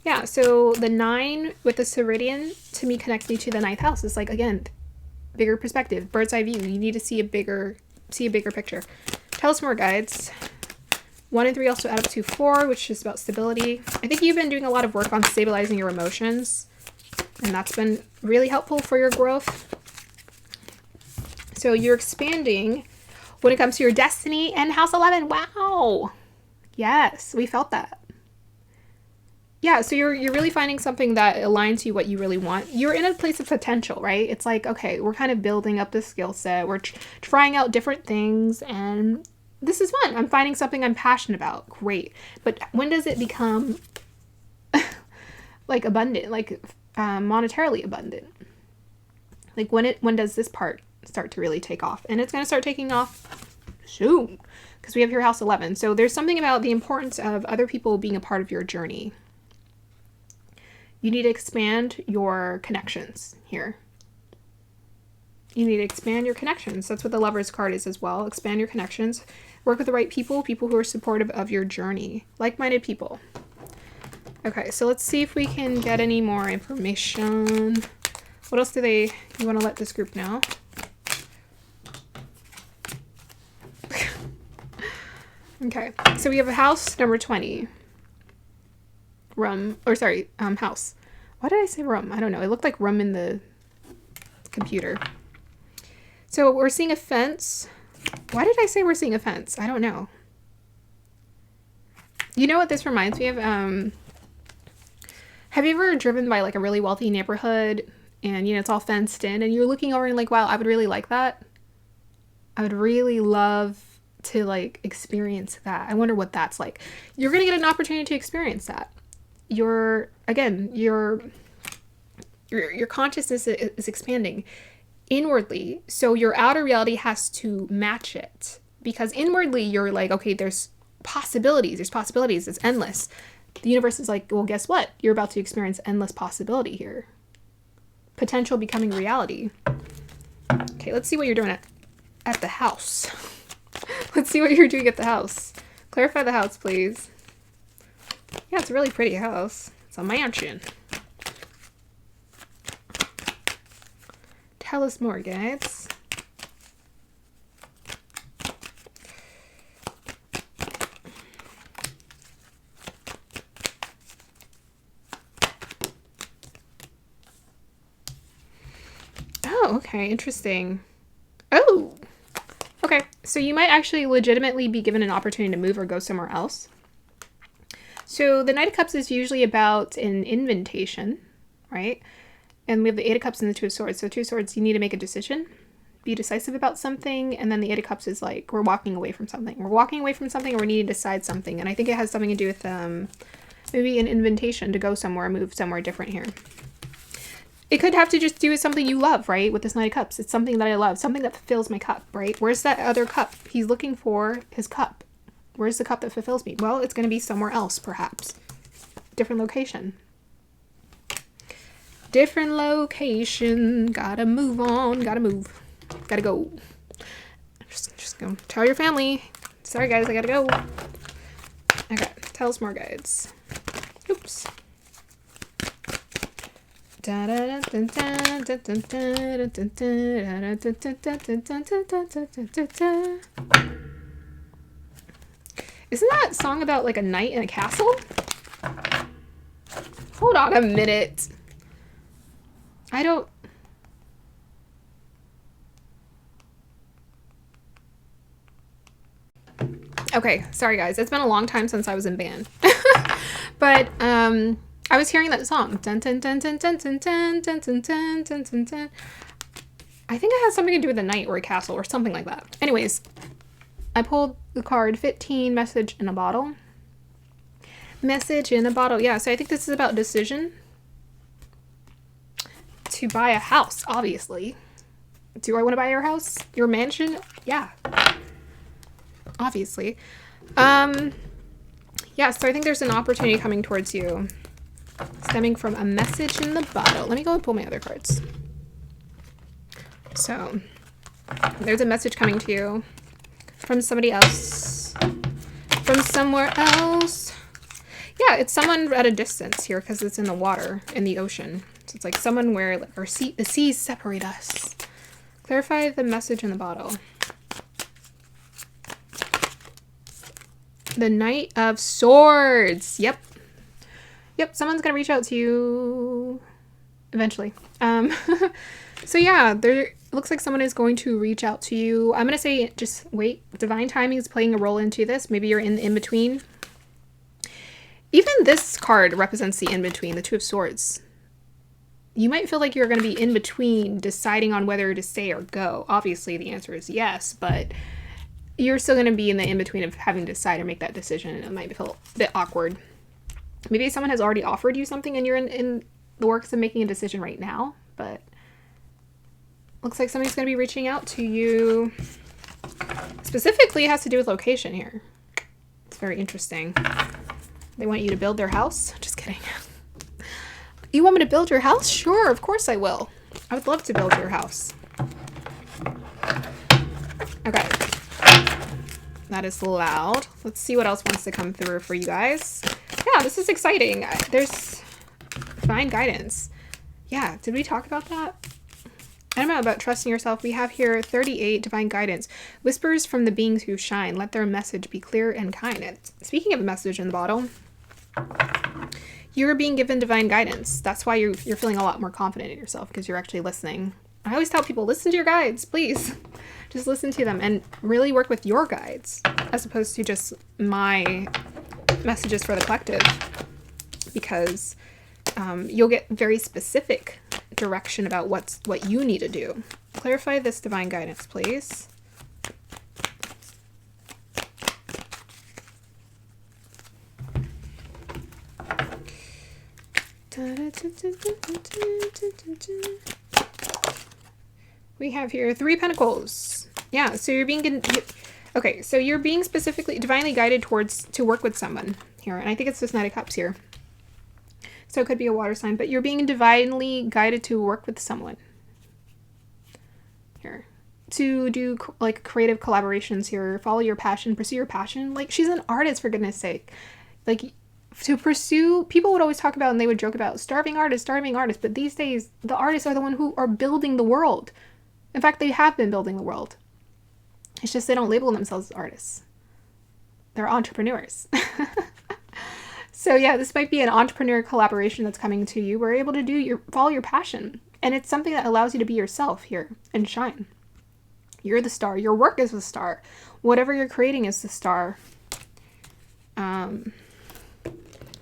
Yeah, so the 9 with the Ceridian, to me, connects me to the 9th house. It's like, again, bigger perspective, bird's eye view. You need to see a bigger picture. Tell us more, guides. 1 and 3 also add up to 4, which is about stability. I think you've been doing a lot of work on stabilizing your emotions, and that's been really helpful for your growth. So you're expanding when it comes to your destiny and house 11. Wow. Yes, we felt that. Yeah, so you're really finding something that aligns you what you really want. You're in a place of potential, right? It's like, okay, we're kind of building up the skill set. We're trying out different things, and this is fun. I'm finding something I'm passionate about. Great. But when does it become like abundant, like monetarily abundant? Like when does this part start to really take off? And it's going to start taking off soon, because we have your house 11. So there's something about the importance of other people being a part of your journey. You need to expand your connections here. You need to expand your connections. That's what the Lover's card is as well. Expand your connections. Work with the right people, people who are supportive of your journey. Like-minded people. Okay, so let's see if we can get any more information. What else do you want to let this group know? Okay, so we have a house number 20. House. Why did I say room? I don't know. It looked like room in the computer. So we're seeing a fence. Why did I say we're seeing a fence? I don't know. You know what this reminds me of? Have you ever driven by like a really wealthy neighborhood and, you know, it's all fenced in and you're looking over and like, wow, I would really like that. I would really love to like experience that. I wonder what that's like. You're going to get an opportunity to experience that. Your consciousness is expanding inwardly. So your outer reality has to match it, because inwardly you're like, okay, there's possibilities. It's endless. The universe is like, well, guess what? You're about to experience endless possibility here. Potential becoming reality. Okay, let's see what you're doing at the house. Let's see what you're doing at the house. Clarify the house, please. Yeah, it's a really pretty house. It's a mansion. Tell us more, guys. Oh, okay, interesting. Oh, okay. So you might actually legitimately be given an opportunity to move or go somewhere else. So the Knight of Cups is usually about an invitation, right? And we have the Eight of Cups and the Two of Swords. So Two of Swords, you need to make a decision, be decisive about something. And then the Eight of Cups is like, we're walking away from something. We're walking away from something, or we need to decide something. And I think it has something to do with maybe an invitation to go somewhere, move somewhere different here. It could have to just do with something you love, right? With this Knight of Cups. It's something that I love, something that fulfills my cup, right? Where's that other cup? He's looking for his cup. Where's the cup that fulfills me? Well, it's going to be somewhere else, perhaps. Different location. Different location. Gotta move on. Gotta move. Gotta go. Just go tell your family. Sorry, guys, I gotta go. Okay, tell us more, guides. Oops. Isn't that song about like a knight in a castle? Hold on a minute. I don't... Okay, sorry guys. It's been a long time since I was in band. But I was hearing that song. Dun, dun, dun, dun, dun, dun, dun, dun, dun, dun, dun, dun, dun. I think it has something to do with a knight or a castle or something like that. Anyways, I pulled the card 15, message in a bottle. Message in a bottle. Yeah, so I think this is about decision. To buy a house, obviously. Do I want to buy your house? Your mansion? Yeah. Obviously. Yeah, so I think there's an opportunity coming towards you. Stemming from a message in the bottle. Let me go and pull my other cards. So, there's a message coming to you. From somebody else. From somewhere else. Yeah, it's someone at a distance here because it's in the water, in the ocean. So it's like someone where like, the seas separate us. Clarify the message in the bottle. The Knight of Swords. Yep. Yep, someone's going to reach out to you eventually. So yeah, there looks like someone is going to reach out to you. I'm going to say just wait. Divine timing is playing a role into this. Maybe you're in the in-between. Even this card represents the in-between, the Two of Swords. You might feel like you're going to be in between deciding on whether to stay or go. Obviously, the answer is yes, but you're still going to be in the in-between of having to decide or make that decision, and it might feel a bit awkward. Maybe someone has already offered you something and you're in the works of making a decision right now, but looks like somebody's going to be reaching out to you. Specifically, it has to do with location here. It's very interesting. They want you to build their house? Just kidding. You want me to build your house? Sure, of course I will. I would love to build your house. Okay. That is loud. Let's see what else wants to come through for you guys. Yeah, this is exciting. There's divine guidance. Yeah, did we talk about that? I don't know about trusting yourself. We have here 38, divine guidance. Whispers from the beings who shine. Let their message be clear and kind. And speaking of a message in the bottle, you're being given divine guidance. That's why you're feeling a lot more confident in yourself, because you're actually listening. I always tell people, listen to your guides, please. Just listen to them and really work with your guides as opposed to just my messages for the collective, because you'll get very specific direction about what you need to do. Clarify this divine guidance, please. We have here 3 pentacles. Yeah, so you're being okay, so you're being specifically divinely guided to work with someone here, and I think it's this Knight of Cups here. So it could be a water sign, but you're being divinely guided to work with someone here, to do like creative collaborations here, follow your passion, pursue your passion. Like, she's an artist, for goodness sake. Like, to pursue, people would always talk about, and they would joke about starving artists, but these days the artists are the one who are building the world. In fact, they have been building the world. It's just they don't label themselves as artists. They're entrepreneurs. So yeah, this might be an entrepreneur collaboration that's coming to you. We're able to follow your passion. And it's something that allows you to be yourself here and shine. You're the star. Your work is the star. Whatever you're creating is the star.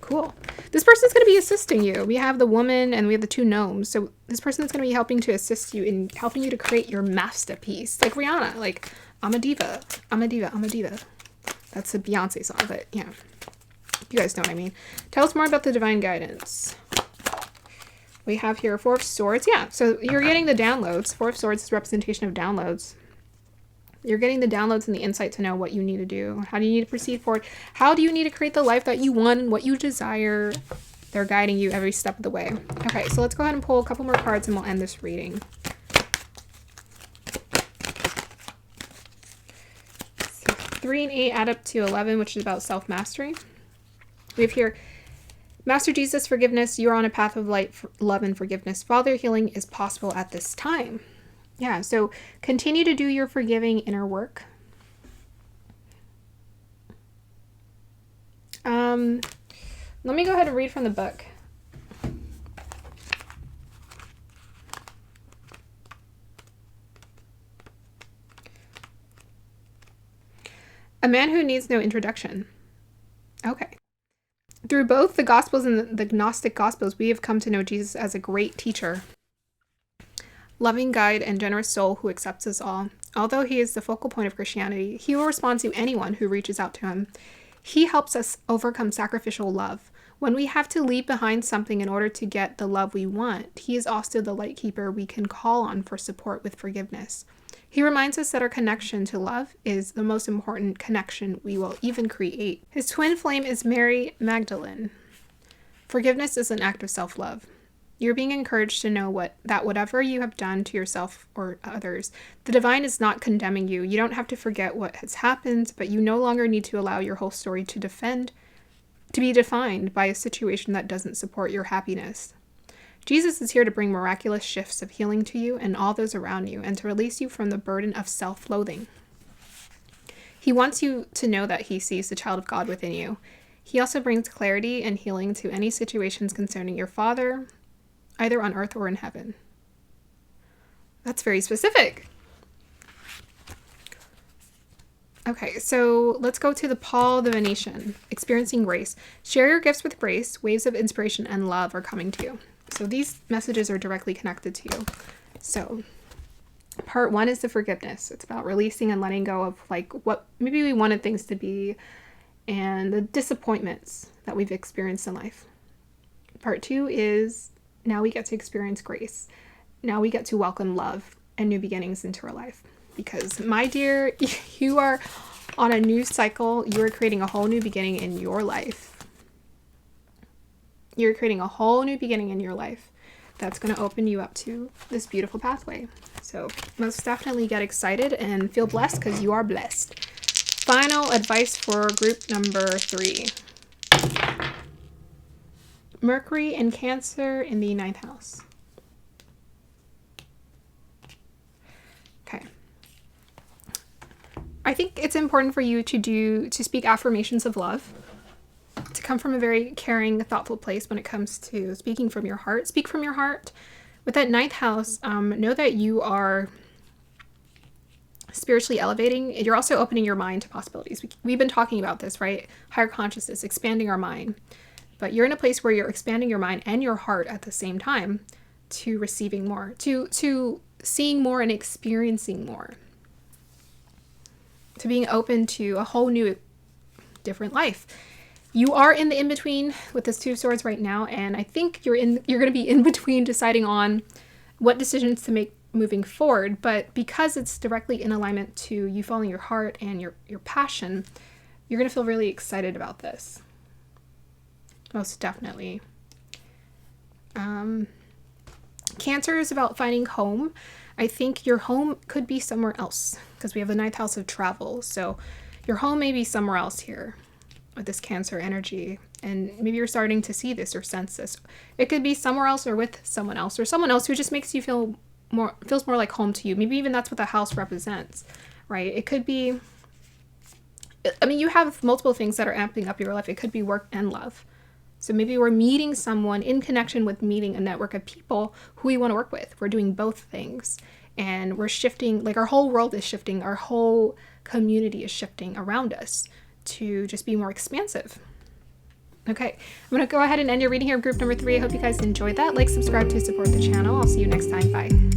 Cool. This person's going to be assisting you. We have the woman and we have the 2 gnomes. So this person is going to be helping to assist you in helping you to create your masterpiece. Like Rihanna. Like, I'm a diva. I'm a diva. I'm a diva. That's a Beyonce song, but yeah. You guys know what I mean. Tell us more about the divine guidance. We have here 4 of Swords. Yeah, so you're getting the downloads. 4 of Swords is representation of downloads. You're getting the downloads and the insight to know what you need to do. How do you need to proceed forward? How do you need to create the life that you want, what you desire? They're guiding you every step of the way. Okay, so let's go ahead and pull a couple more cards and we'll end this reading. So 3 and 8 add up to 11, which is about self-mastery. We have here, Master Jesus, forgiveness. You're on a path of light, love, and forgiveness. Father, healing is possible at this time. Yeah, so continue to do your forgiving inner work. Let me go ahead and read from the book. A man who needs no introduction. Okay. Through both the Gospels and the Gnostic Gospels, we have come to know Jesus as a great teacher, loving guide, and generous soul who accepts us all. Although he is the focal point of Christianity, he will respond to anyone who reaches out to him. He helps us overcome sacrificial love. When we have to leave behind something in order to get the love we want, he is also the light keeper we can call on for support with forgiveness. He reminds us that our connection to love is the most important connection we will even create. His twin flame is Mary Magdalene. Forgiveness is an act of self-love. You're being encouraged to know that whatever you have done to yourself or others, the divine is not condemning you. You don't have to forget what has happened, but you no longer need to allow your whole story to be defined by a situation that doesn't support your happiness. Jesus is here to bring miraculous shifts of healing to you and all those around you, and to release you from the burden of self-loathing. He wants you to know that he sees the child of God within you. He also brings clarity and healing to any situations concerning your Father, either on earth or in heaven. That's very specific. Okay, so let's go to the Paul the Venetian. Experiencing grace. Share your gifts with grace. Waves of inspiration and love are coming to you. So these messages are directly connected to you. So part 1 is the forgiveness. It's about releasing and letting go of like what maybe we wanted things to be and the disappointments that we've experienced in life. Part 2 is now we get to experience grace. Now we get to welcome love and new beginnings into our life. Because, my dear, you are on a new cycle. You are creating a whole new beginning in your life. You're creating a whole new beginning in your life that's going to open you up to this beautiful pathway. So most definitely get excited and feel blessed, because you are blessed. Final advice for group number 3. Mercury and Cancer in the 9th house. Okay. I think it's important for you to speak affirmations of love, to come from a very caring, thoughtful place when it comes to speaking from your heart. Speak from your heart. With that 9th house, know that you are spiritually elevating. You're also opening your mind to possibilities. We've been talking about this, right? Higher consciousness, expanding our mind. But you're in a place where you're expanding your mind and your heart at the same time to receiving more, to seeing more and experiencing more, to being open to a whole new, different life. You are in the in-between with this 2 of Swords right now, and I think you're going to be in between deciding on what decisions to make moving forward. But because it's directly in alignment to you following your heart and your passion, you're going to feel really excited about this. Most definitely. Cancer is about finding home. I think your home could be somewhere else, because we have the 9th house of travel. So your home may be somewhere else here with this Cancer energy. And maybe you're starting to see this or sense this. It could be somewhere else or with someone else, or someone else who just makes you feels more like home to you. Maybe even that's what the house represents, right? It could be, I mean, you have multiple things that are amping up your life. It could be work and love. So maybe we're meeting someone in connection with meeting a network of people who we want to work with. We're doing both things, and we're shifting, like our whole world is shifting. Our whole community is shifting around us to just be more expansive. Okay, I'm going to go ahead and end your reading here, group number 3. I hope you guys enjoyed that. Like, subscribe to support the channel. I'll see you next time. Bye.